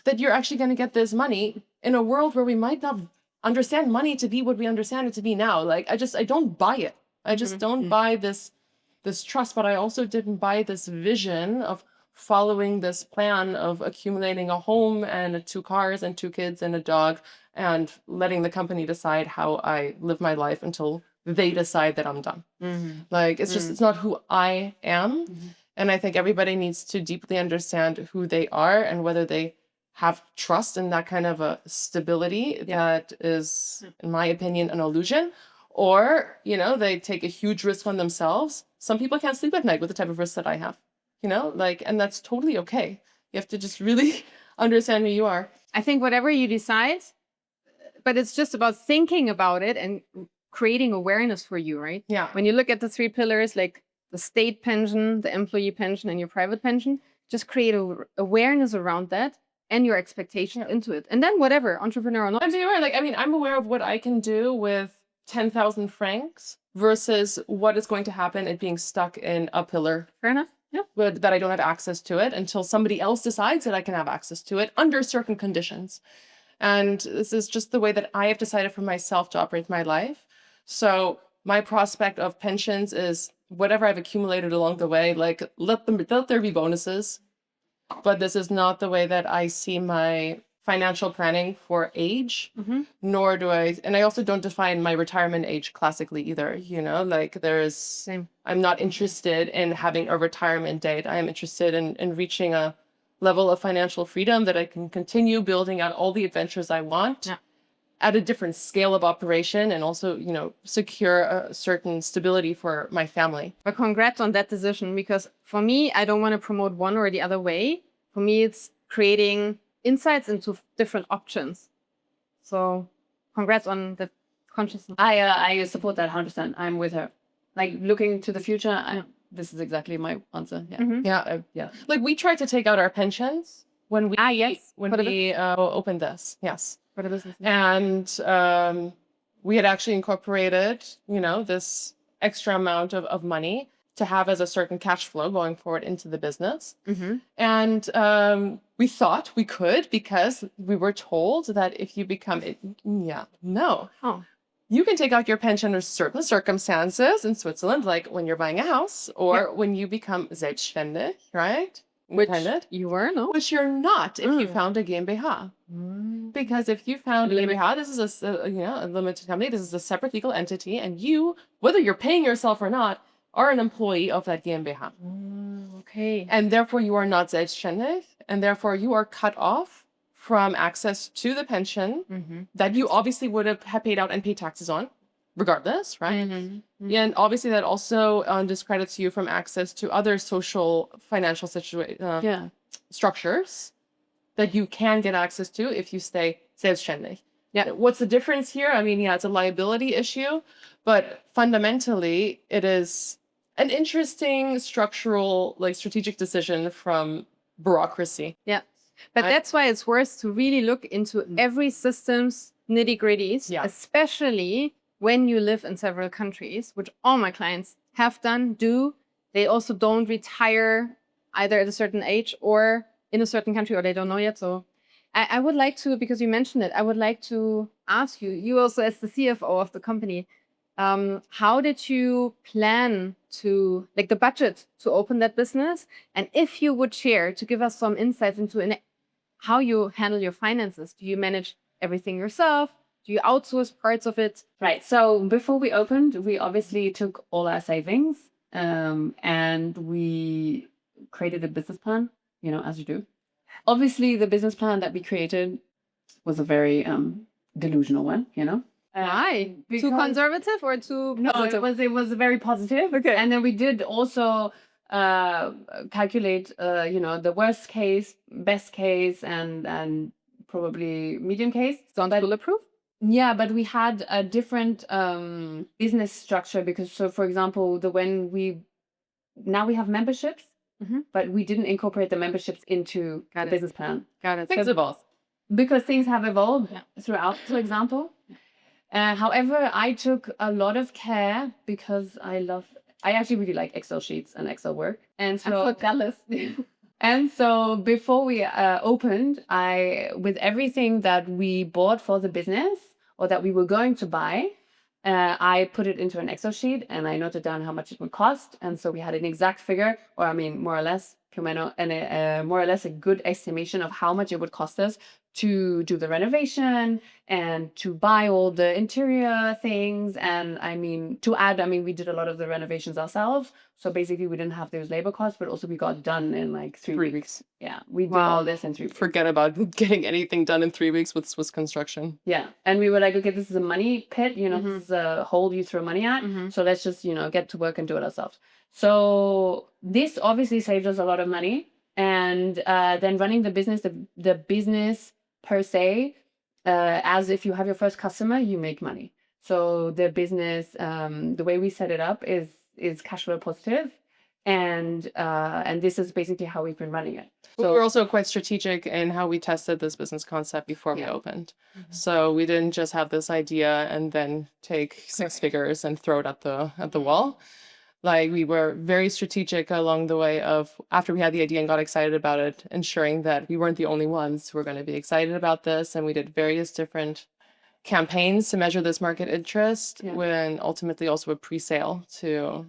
that you're actually going to get this money in a world where we might not understand money to be what we understand it to be now? Like, I don't buy it. I just don't buy this trust, but I also didn't buy this vision of following this plan of accumulating a home and 2 cars and 2 kids and a dog and letting the company decide how I live my life until they decide that I'm done. Like, it's just, it's not who I am. And I think everybody needs to deeply understand who they are and whether they have trust in that kind of a stability that is, in my opinion, an illusion, or, they take a huge risk on themselves. Some people can't sleep at night with the type of risk that I have, and that's totally okay. You have to just really understand who you are. I think whatever you decide, but it's just about thinking about it and creating awareness for you, right? Yeah. When you look at the 3 pillars, like the state pension, the employee pension, and your private pension, just create awareness around that and your expectation into it. And then whatever, entrepreneur or not. I'm aware, I'm aware of what I can do with 10,000 francs versus what is going to happen at being stuck in a pillar. Fair enough. Yeah. But that I don't have access to it until somebody else decides that I can have access to it under certain conditions. And this is just the way that I have decided for myself to operate my life. So my prospect of pensions is whatever I've accumulated along the way, like let there be bonuses. But this is not the way that I see my financial planning for age, nor do I, and I also don't define my retirement age classically either, I'm not interested in having a retirement date. I am interested in reaching a level of financial freedom that I can continue building out all the adventures I want at a different scale of operation, and also, secure a certain stability for my family. But congrats on that decision, because for me, I don't want to promote one or the other way. For me, it's creating insights into different options. So congrats on the consciousness. I support that 100%. I'm with her. Like, looking to the future, this is exactly my answer. Yeah. Like, we tried to take out our pensions when we opened this. Yes. For the business. And we had actually incorporated, this extra amount of money to have as a certain cash flow going forward into the business. And we thought we could, because we were told that if you become, you can take out your pension under certain circumstances in Switzerland, like when you're buying a house or when you become selbstständig, right? independent. You were, no? Which you're not if you found a GmbH. Because if you found a GmbH, this is a limited company. This is a separate legal entity, and you, whether you're paying yourself or not, are an employee of that GmbH. Okay. And therefore, you are not selbstständig, and therefore you are cut off from access to the pension that you obviously would have paid out and paid taxes on, regardless, right? And obviously that also discredits you from access to other social, financial structures that you can get access to if you stay selbstständig. Yeah. What's the difference here? I mean, yeah, it's a liability issue, but fundamentally it is an interesting structural, like strategic decision from bureaucracy. Yeah. But that's why it's worth to really look into every system's nitty-gritties, especially when you live in several countries, which all my clients have done, do. They also don't retire either at a certain age or in a certain country, or they don't know yet. So I would like to, because you mentioned it, I would like to ask you, you also as the CFO of the company, how did you plan to, like the budget to open that business? And if you would share to give us some insights into how you handle your finances, do you manage everything yourself? Do you outsource parts of it? Right. So before we opened, we obviously took all our savings and we created a business plan, as you do. Obviously, the business plan that we created was a very delusional one, Why? Too conservative or too positive? No, it was very positive. Okay. And then we did also calculate, the worst case, best case, and probably medium case. Sounds bulletproof? Yeah, but we had a different business structure because, so for example, now we have memberships, but we didn't incorporate the memberships into the business plan. Got it. Things evolve. Because things have evolved throughout, for example. However, I took a lot of care because I actually really like Excel sheets and Excel work. And so, I'm so jealous. And so before we opened, with everything that we bought for the business or that we were going to buy, I put it into an Excel sheet and I noted down how much it would cost. And so we had an exact figure, or I mean, more or less, and more or less a good estimation of how much it would cost us to do the renovation and to buy all the interior things. And we did a lot of the renovations ourselves. So basically we didn't have those labor costs, but also we got done in like 3 weeks. Yeah, we did all this in 3 weeks. Forget about getting anything done in 3 weeks with Swiss construction. Yeah. And we were like, okay, this is a money pit, this is a hole you throw money at. So let's just, get to work and do it ourselves. So this obviously saved us a lot of money. And then running the business, the business per se, as if you have your first customer, you make money. So the business, the way we set it up is cash flow positive. And this is basically how we've been running it. So we're also quite strategic in how we tested this business concept before we opened. So we didn't just have this idea and then take 6 figures and throw it at the wall. Like we were very strategic along the way of after we had the idea and got excited about it, ensuring that we weren't the only ones who were going to be excited about this. And we did various different campaigns to measure this market interest, when ultimately also a pre-sale to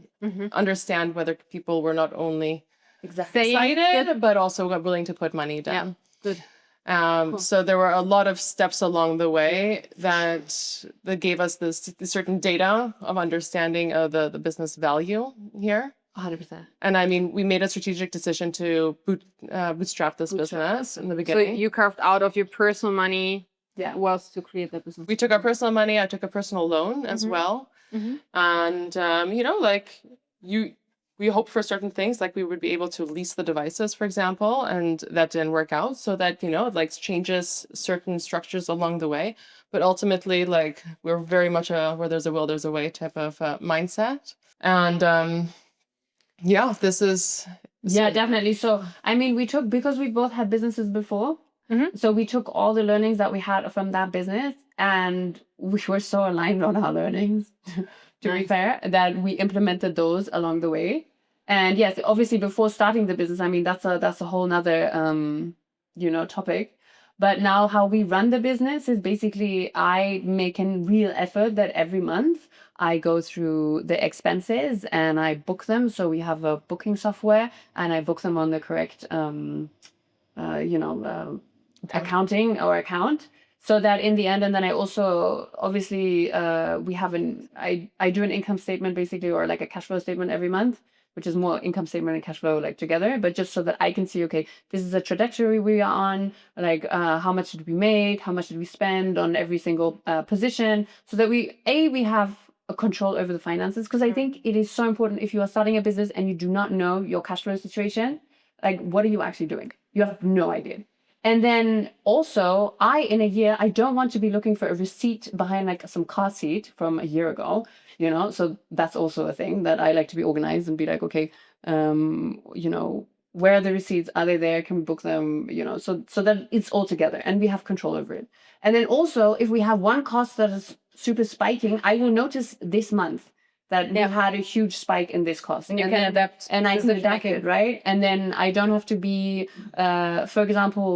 understand whether people were not only excited, but also willing to put money down. Yeah. Good. So there were a lot of steps along the way that gave us this certain data of understanding of the business value here. 100%. And I mean, we made a strategic decision to bootstrap this business in the beginning. So you carved out of your personal money was to create that business. We took our personal money. I took a personal loan as well. And, we hoped for certain things, like we would be able to lease the devices, for example, and that didn't work out. So that, changes certain structures along the way. But ultimately, we're very much where there's a will, there's a way type of mindset. And this is... Yeah, definitely. So, because we both had businesses before, so we took all the learnings that we had from that business and we were so aligned on our learnings, to be fair, that we implemented those along the way. And yes, obviously before starting the business, that's a whole nother, topic. But now how we run the business is basically I make a real effort that every month I go through the expenses and I book them. So we have a booking software and I book them on the correct, accounting or account. So that in the end, and then I also obviously I do an income statement basically, or like a cash flow statement every month, which is more income statement and cash flow like together, but just so that I can see, okay, this is the trajectory we are on, like how much did we make, how much did we spend on every single position, so that we have a control over the finances. Because I think it is so important if you are starting a business and you do not know your cash flow situation, like what are you actually doing? You have no idea. And then also, in a year, I don't want to be looking for a receipt behind like some car seat from a year ago, So that's also a thing that I like to be organized and be like, okay, where are the receipts? Are they there? Can we book them? So that it's all together and we have control over it. And then also, if we have one cost that is super spiking, I will notice this month that we had a huge spike in this cost. And you can adapt. And I can adapt it, right? And then I don't have to be, for example,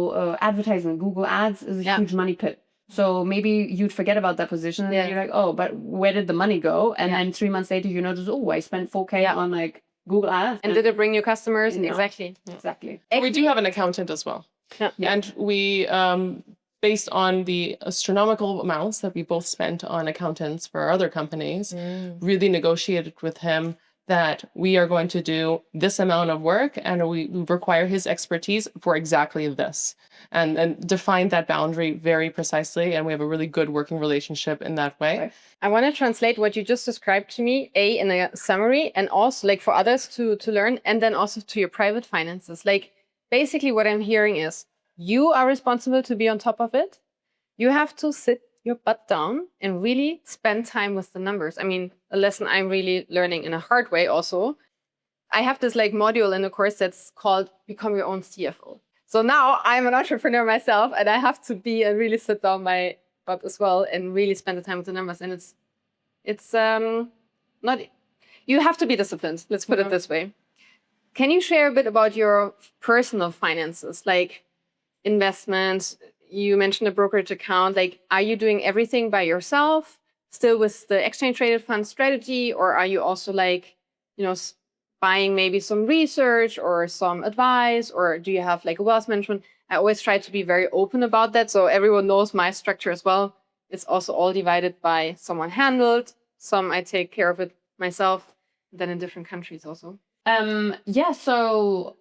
advertising. Google Ads is a huge money pit. So maybe you'd forget about that position and then you're like, oh, but where did the money go? And then 3 months later, you notice, oh, I spent 4K on like Google Ads. And did it bring you customers? No. Exactly. Exactly. We do have an accountant as well. Yeah. And we, based on the astronomical amounts that we both spent on accountants for our other companies, really negotiated with him that we are going to do this amount of work and we require his expertise for exactly this, and define that boundary very precisely. And we have a really good working relationship in that way. Right. I want to translate what you just described to me, in a summary, and also like for others to learn, and then also to your private finances. Like basically what I'm hearing is you are responsible to be on top of it. You have to sit your butt down and really spend time with the numbers. I mean, a lesson I'm really learning in a hard way also. I have this like module in the course that's called Become Your Own CFO. So now I'm an entrepreneur myself and I have to be and really sit down my butt as well and really spend the time with the numbers. And it's not, you have to be disciplined. Let's put it this way. Can you share a bit about your personal finances? Like, investments, you mentioned a brokerage account. Like, are you doing everything by yourself, still with the exchange traded fund strategy? Or are you also like, buying maybe some research or some advice? Or do you have like a wealth management? I always try to be very open about that. So everyone knows my structure as well. It's also all divided by someone handled. Some I take care of it myself, then in different countries also. So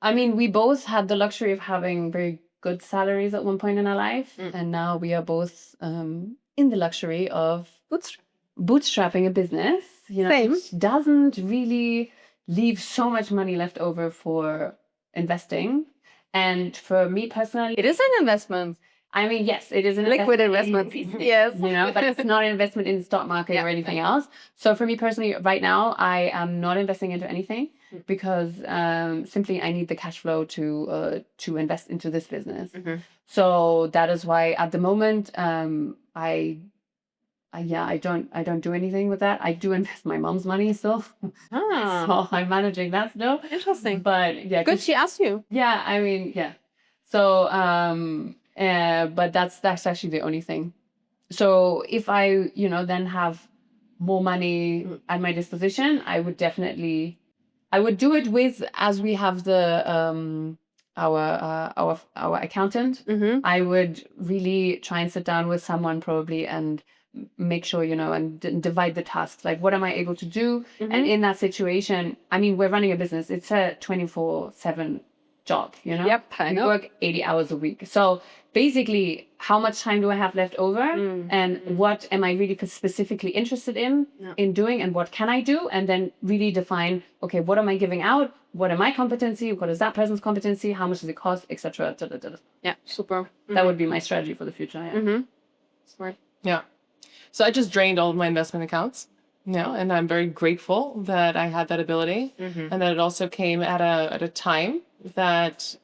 I mean, we both had the luxury of having very good salaries at one point in our life. And now we are both in the luxury of bootstrapping a business, which doesn't really leave so much money left over for investing. And for me personally, it is an investment. I mean, yes, it is an liquid investment. Yes. But it's not an investment in the stock market or anything else. So for me personally, right now, I am not investing into anything because simply I need the cash flow to invest into this business. So that is why at the moment, I don't do anything with that. I do invest my mom's money still. So I'm managing that still. Interesting. But yeah. Good she asked you. Yeah, I mean, yeah. So but that's actually the only thing. So if I, then have more money at my disposition, I would do it with, as we have the our accountant. I would really try and sit down with someone probably and make sure, and divide the tasks. Like, what am I able to do? And in that situation, I mean, we're running a business. It's a 24/7 job, Yep, I know. We work 80 hours a week. So basically, how much time do I have left over? And what am I really specifically interested in doing? And what can I do? And then really define, okay, what am I giving out? What am my competency? What is that person's competency? How much does it cost? Etc. Yeah, super. That would be my strategy for the future. Yeah. Smart. Yeah. So I just drained all of my investment accounts. And I'm very grateful that I had that ability, and that it also came at a time that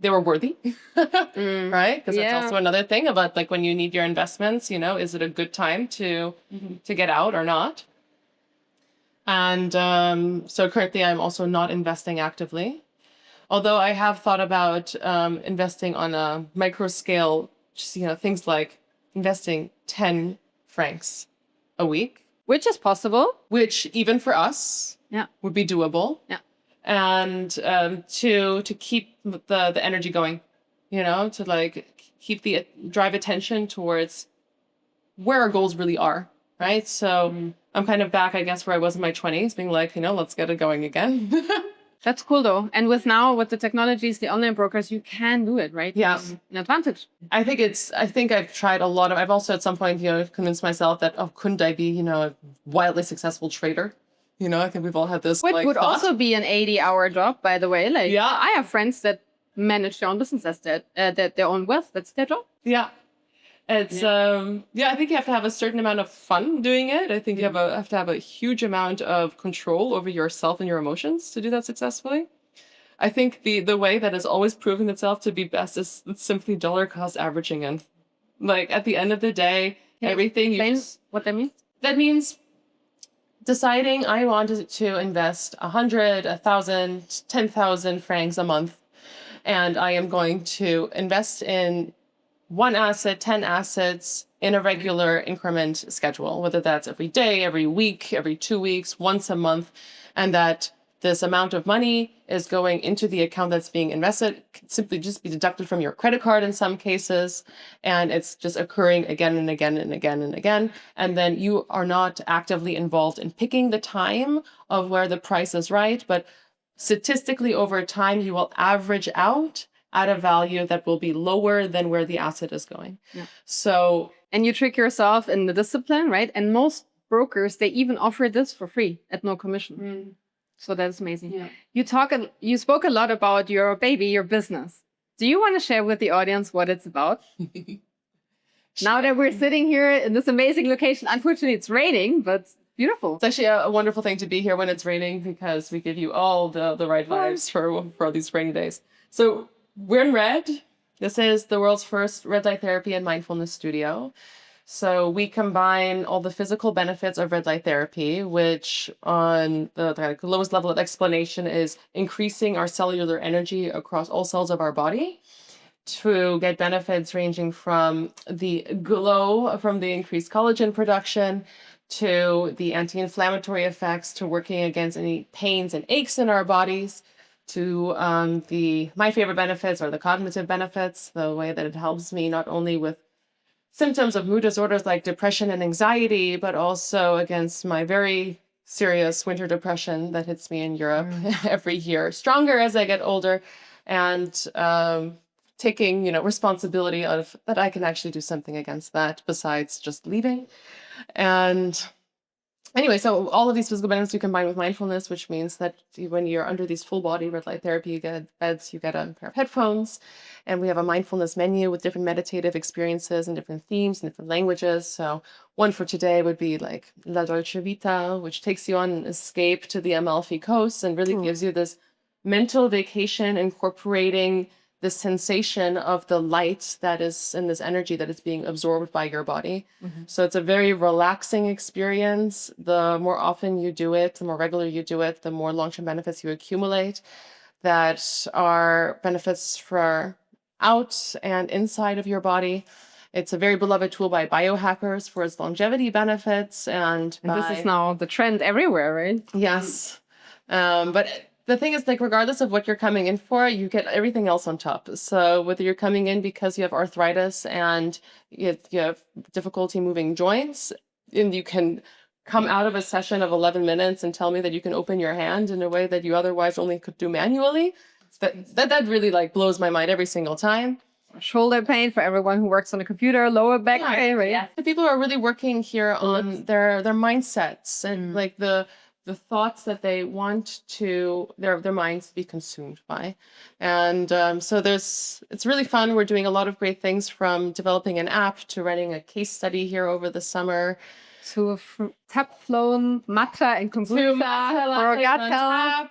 they were worthy, right? Because that's also another thing about like when you need your investments. Is it a good time to get out or not? And so currently, I'm also not investing actively. Although I have thought about investing on a micro scale, just, things like investing 10 francs a week, Which is possible. which even for us Yeah. would be doable. Yeah. And to keep the energy going, to like keep the drive attention towards where our goals really are, right? So I'm kind of back, I guess, where I was in my 20s, being like, let's get it going again. That's cool though. And with the technologies, the online brokers, you can do it, right? Yeah. It's an advantage. I think I've tried a lot of, I've also at some point, convinced myself that, oh, couldn't I be, a wildly successful trader? I think we've all had this Which like would thought. also be an 80-hour job, by the way. Like, Yeah. I have friends that manage their own business as their own wealth. That's their job. Yeah. It's I think you have to have a certain amount of fun doing it. I think you have to have a huge amount of control over yourself and your emotions to do that successfully. I think the way that has always proven itself to be best is simply dollar cost averaging. And like at the end of the day, everything you Explain just, what that means. that means deciding I wanted to invest 100, 1,000, 10,000 francs a month, and I am going to invest in one asset, 10 assets in a regular increment schedule, whether that's every day, every week, every 2 weeks, once a month, and that this amount of money is going into the account that's being invested, can simply just be deducted from your credit card in some cases, and it's just occurring again and again and again and again. And then you are not actively involved in picking the time of where the price is right, but statistically over time, you will average out at a value that will be lower than where the asset is going. Yeah. So, And you trick yourself in the discipline, right? And most brokers, they even offer this for free at no commission. So that's amazing. Yeah. You spoke a lot about your baby, your business. Do you want to share with the audience what it's about? Now that we're sitting here in this amazing location, unfortunately it's raining, but beautiful. it's actually a wonderful thing to be here when it's raining because we give you all the right vibes for these rainy days. So we're in red. This is the world's first red light therapy and mindfulness studio. So we combine all the physical benefits of red light therapy, which on the lowest level of explanation is increasing our cellular energy across all cells of our body to get benefits ranging from the glow from the increased collagen production to the anti-inflammatory effects to working against any pains and aches in our bodies to my favorite benefits are the cognitive benefits, the way that it helps me not only with symptoms of mood disorders like depression and anxiety, but also against my very serious winter depression that hits me in Europe every year, stronger as I get older, and taking, responsibility of that I can actually do something against that besides just leaving. And anyway, so all of these physical benefits you combine with mindfulness, which means that when you're under these full body red light therapy, you get beds, you get a pair of headphones, and we have a mindfulness menu with different meditative experiences and different themes and different languages. So one for today would be like La Dolce Vita, which takes you on an escape to the Amalfi Coast and really gives you this mental vacation, incorporating the sensation of the light that is in this energy that is being absorbed by your body. So it's a very relaxing experience. The more often you do it, the more regular you do it, the more long-term benefits you accumulate that are benefits for out and inside of your body. It's a very beloved tool by biohackers for its longevity benefits. And this is now the trend everywhere, right? Yes. But the thing is, like, regardless of what you're coming in for, you get everything else on top. So whether you're coming in because you have arthritis and you have difficulty moving joints, and you can come out of a session of 11 minutes and tell me that you can open your hand in a way that you otherwise only could do manually, that really like blows my mind every single time. Shoulder pain for everyone who works on a computer, lower back pain, right? Yeah. The people are really working here on their mindsets and like the thoughts that they want to their minds to be consumed by. And so it's really fun. We're doing a lot of great things, from developing an app to running a case study here over the summer. To tap flown matcha and kombucha, for gut health,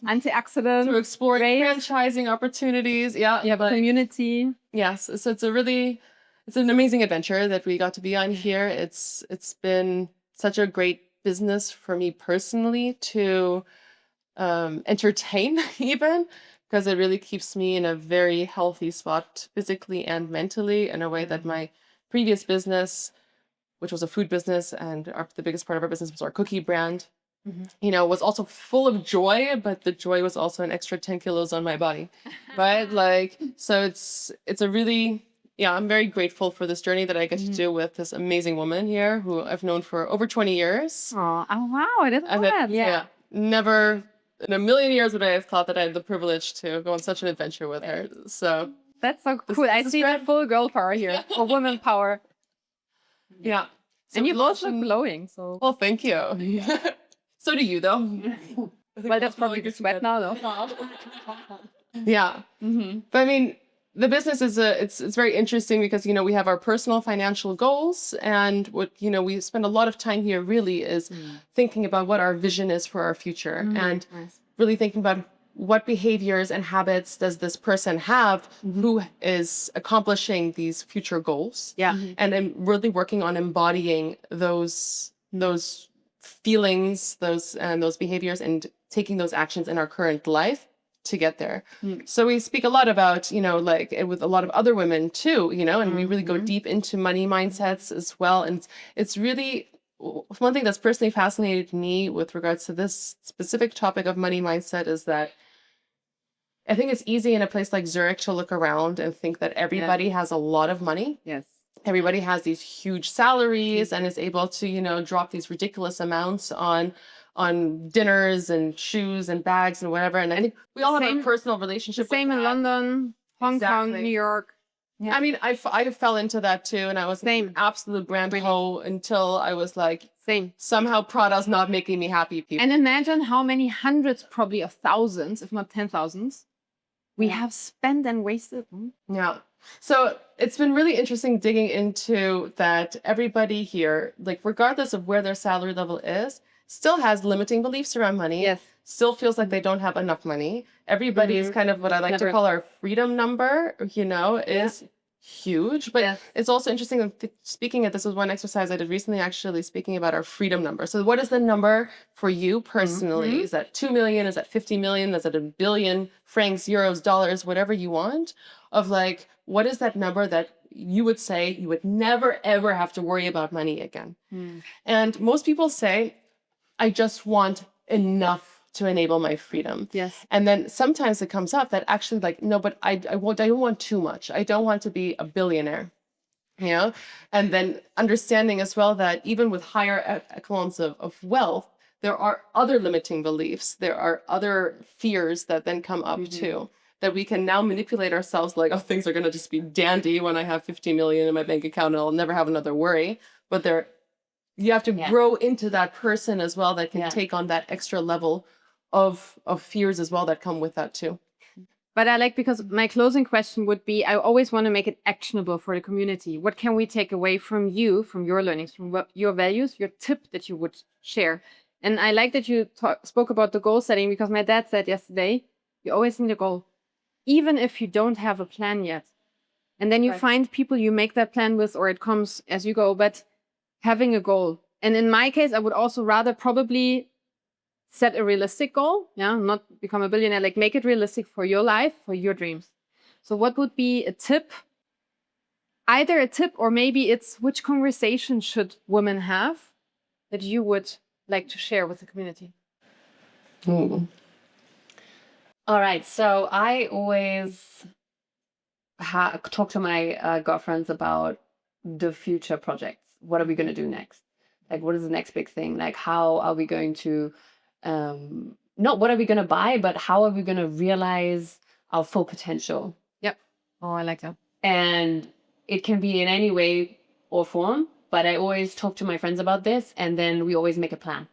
antioxidants, to explore franchising opportunities. Community. Yes, so it's an amazing adventure that we got to be on here. It's been such a great business for me personally to entertain, even because it really keeps me in a very healthy spot physically and mentally, in a way that my previous business, which was a food business, and the biggest part of our business was our cookie brand, was also full of joy, but the joy was also an extra 10 kilos on my body, right? Like, so it's a really, I'm very grateful for this journey that I get to do with this amazing woman here who I've known for over 20 years. Oh, wow, I didn't know that. Yeah, never in a million years would I have thought that I had the privilege to go on such an adventure with her. So that's so cool. I see the full girl power here, or woman power. Yeah. So and you both look glowing. So well, thank you. So do you, though. Well, that's probably the sweat now, though. Yeah. But I mean, the business is it's very interesting because, we have our personal financial goals, and what, we spend a lot of time here really is thinking about what our vision is for our future, and really thinking about what behaviors and habits does this person have who is accomplishing these future goals. Yeah. And I'm really working on embodying those feelings, those behaviors, and taking those actions in our current life to get there. So we speak a lot about, like with a lot of other women too, and we really go deep into money mindsets as well. And it's really one thing that's personally fascinated me with regards to this specific topic of money mindset is that I think it's easy in a place like Zurich to look around and think that everybody has a lot of money. Yes. Everybody has these huge salaries and is able to, drop these ridiculous amounts on dinners and shoes and bags and whatever. And I think we all have a personal relationship with Same in London, Hong Kong, New York. Yeah. I mean, I fell into that too, and I was an absolute brand hoe until I was like, somehow Prada's not making me happy, people. And imagine how many hundreds, probably of thousands, if not 10,000s, we have spent and wasted. Yeah. So it's been really interesting digging into that. Everybody here, like regardless of where their salary level is, still has limiting beliefs around money. Yes. Still feels like they don't have enough money. Everybody is kind of what I like to call our freedom number, is huge. But it's also interesting that speaking of this was one exercise I did recently, actually speaking about our freedom number. So what is the number for you personally? Is that 2 million? Is that 50 million? Is that a billion francs, euros, dollars, whatever you want? Of like, what is that number that you would say you would never, ever have to worry about money again? And most people say, I just want enough to enable my freedom. Yes. And then sometimes it comes up that actually like, no, but I don't want too much. I don't want to be a billionaire, And then understanding as well that even with higher echelons of wealth, there are other limiting beliefs. There are other fears that then come up too, that we can now manipulate ourselves like, oh, things are going to just be dandy when I have 50 million in my bank account and I'll never have another worry. But you have to grow into that person as well that can take on that extra level of fears as well that come with that too. But because my closing question would be, I always want to make it actionable for the community. What can we take away from you, from your learnings, from your values, your tip that you would share? And I like that you spoke about the goal setting, because my dad said yesterday, you always need a goal, even if you don't have a plan yet. And then you find people you make that plan with, or it comes as you go, but having a goal. And in my case, I would also rather probably set a realistic goal, not become a billionaire, like make it realistic for your life, for your dreams. So what would be a tip? Either a tip, or maybe it's which conversation should women have that you would like to share with the community? All right. So I always talk to my girlfriends about the future projects. What are we going to do next? Like, what is the next big thing? Like, how are we going to not what are we going to buy, but how are we going to realize our full potential? Yep. Oh, I like that. And it can be in any way or form, but I always talk to my friends about this, and then we always make a plan.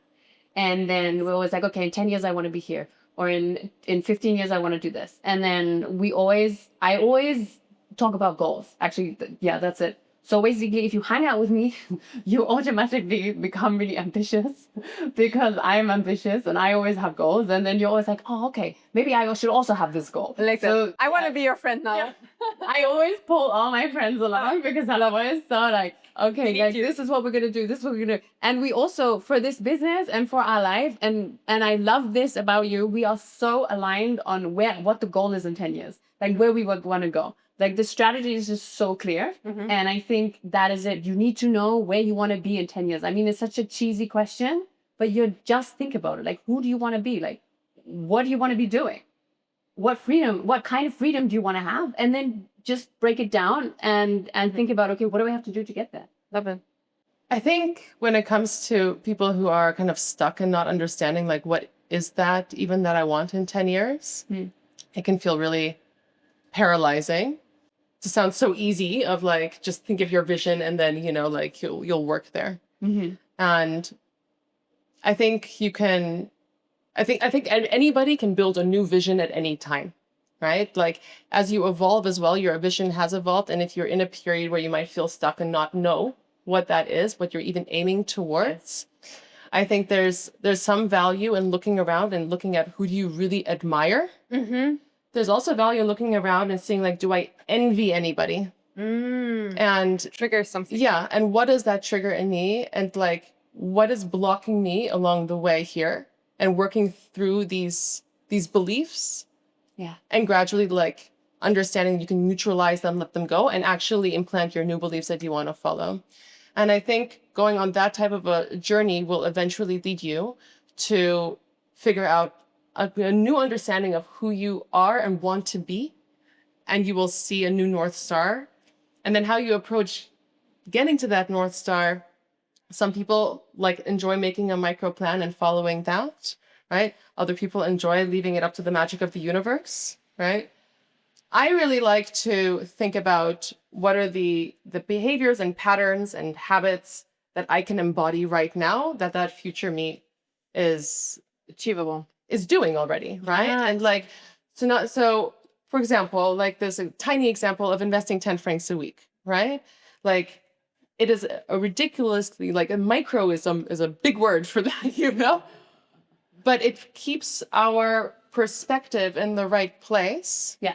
And then we're always like, okay, in 10 years I want to be here, or in 15 years I want to do this. And then I always talk about goals. Actually, that's it. So basically, if you hang out with me, you automatically become really ambitious because I'm ambitious and I always have goals. And then you're always like, oh, okay, maybe I should also have this goal. Like So I want to be your friend now. I always pull all my friends along because I'm always so like, okay, like this is what we're gonna do. This is what we're gonna do. And we also, for this business and for our life, and I love this about you. We are so aligned on what the goal is in 10 years, like where we would want to go. Like the strategy is just so clear. And I think that is it. You need to know where you want to be in 10 years. I mean, it's such a cheesy question, but you just think about it. Like, who do you want to be? Like, what do you want to be doing? What kind of freedom do you want to have? And then just break it down and think about, okay, what do I have to do to get there? Love it. I think when it comes to people who are kind of stuck and not understanding, like, what is that even that I want in 10 years, it can feel really paralyzing. To sound so easy of like, just think of your vision and then, you know, like you'll work there. And I think I think anybody can build a new vision at any time, right? Like as you evolve as well, your vision has evolved. And if you're in a period where you might feel stuck and not know what that is, what you're even aiming towards, I think there's some value in looking around and looking at who do you really admire. There's also value in looking around and seeing like, do I envy anybody? And Trigger something. yeah, and what does that trigger in me? And like, what is blocking me along the way here? And working through these beliefs. Yeah. And gradually like understanding you can neutralize them, let them go, and actually implant your new beliefs that you want to follow. And I think going on that type of a journey will eventually lead you to figure out a new understanding of who you are and want to be. And you will see a new North Star. And then how you approach getting to that North Star. Some people like enjoy making a micro plan and following that, right? Other people enjoy leaving it up to the magic of the universe, right? I really like to think about what are the behaviors and patterns and habits that I can embody right now that future me is Achievable. is doing already, right? And like, so for example, like there's a tiny example of investing 10 francs a week, right? Like it is a ridiculously, like a microism is a big word for that, you know? But it keeps our perspective in the right place. Yeah.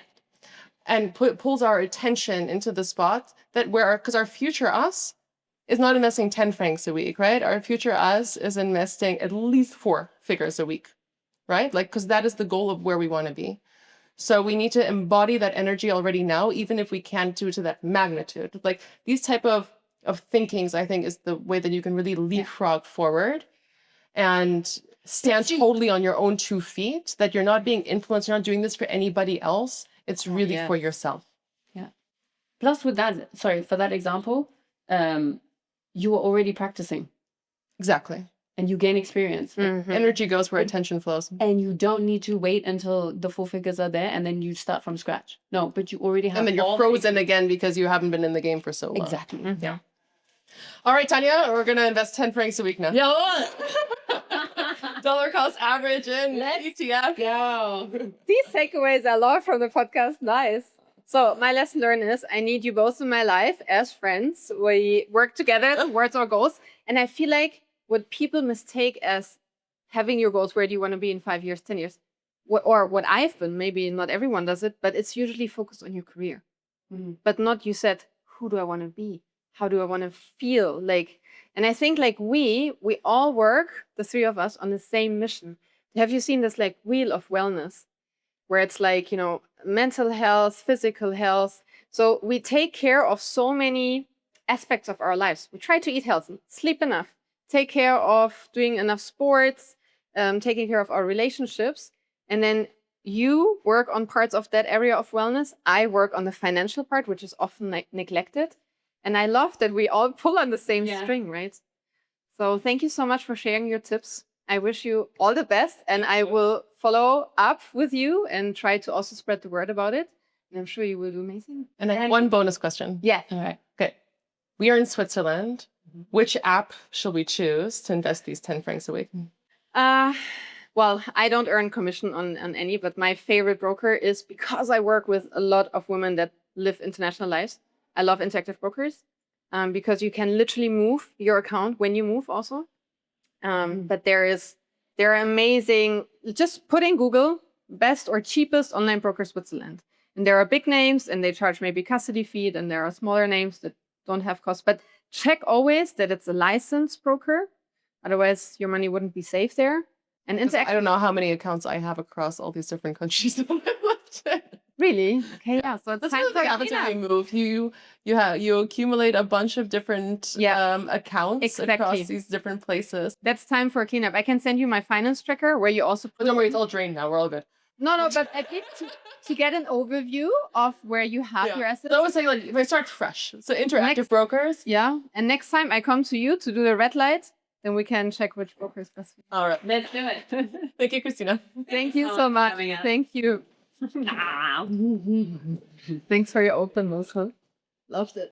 And pulls our attention into the spot because our future us is not investing 10 francs a week, right? Our future us is investing at least 4 figures a week, right? Like, because that is the goal of where we want to be. So we need to embody that energy already now, even if we can't do it to that magnitude. Like these type of thinkings, I think, is the way that you can really leapfrog forward and stand totally on your own 2 feet, that you're not being influenced, you're not doing this for anybody else. It's really for yourself. Yeah. Plus with that, sorry, for that example, you were already practicing. Exactly. And you gain experience. Energy goes where attention flows. And you don't need to wait until the 4 figures are there and then you start from scratch. No, but you already have. And then you're frozen again because you haven't been in the game for so long. Exactly. Yeah. All right, Tanja, we're going to invest 10 francs a week now. Yeah. Dollar cost average in ETF. Go. These takeaways I love from the podcast. Nice. So my lesson learned is I need you both in my life as friends. We work together towards our goals. And I feel like what people mistake as having your goals, where do you want to be in 5 years, 10 years? Or what I've been, maybe not everyone does it, but it's usually focused on your career. But not, you said, who do I want to be? How do I want to feel? Like, and I think like we all work, the 3 of us, on the same mission. Have you seen this like wheel of wellness? Where it's like, you know, mental health, physical health. So we take care of so many aspects of our lives. We try to eat healthy, sleep enough, take care of doing enough sports, taking care of our relationships. And then you work on parts of that area of wellness. I work on the financial part, which is often neglected. And I love that we all pull on the same string, right? So thank you so much for sharing your tips. I wish you all the best, and I will follow up with you and try to also spread the word about it. And I'm sure you will do amazing. And I have one bonus question. Yeah. All right. Okay. We are in Switzerland. Which app shall we choose to invest these 10 francs a week? Well, I don't earn commission on any, but my favorite broker is, because I work with a lot of women that live international lives. I love interactive brokers. because you can literally move your account when you move also. But they're amazing. Just put in Google best or cheapest online broker Switzerland. And there are big names and they charge maybe custody fee, and there are smaller names that don't have cost. But check always that it's a licensed broker. Otherwise, your money wouldn't be safe there. And I don't know how many accounts I have across all these different countries that I've left. Really? Okay, yeah. So it's That's time what for happens when cleanup. you move. You accumulate a bunch of different accounts across these different places. That's time for cleanup. I can send you my finance tracker where you also But don't worry, it's all drained now. We're all good. No, but I think to get an overview of where you have your assets. So I would say, like, if I start fresh, so interactive brokers. Yeah, and next time I come to you to do the red light, then we can check which broker is best. All right. Let's do it. Thank you, Christina. Thank you so much. Thank you. Thanks for your openness. Huh? Loved it.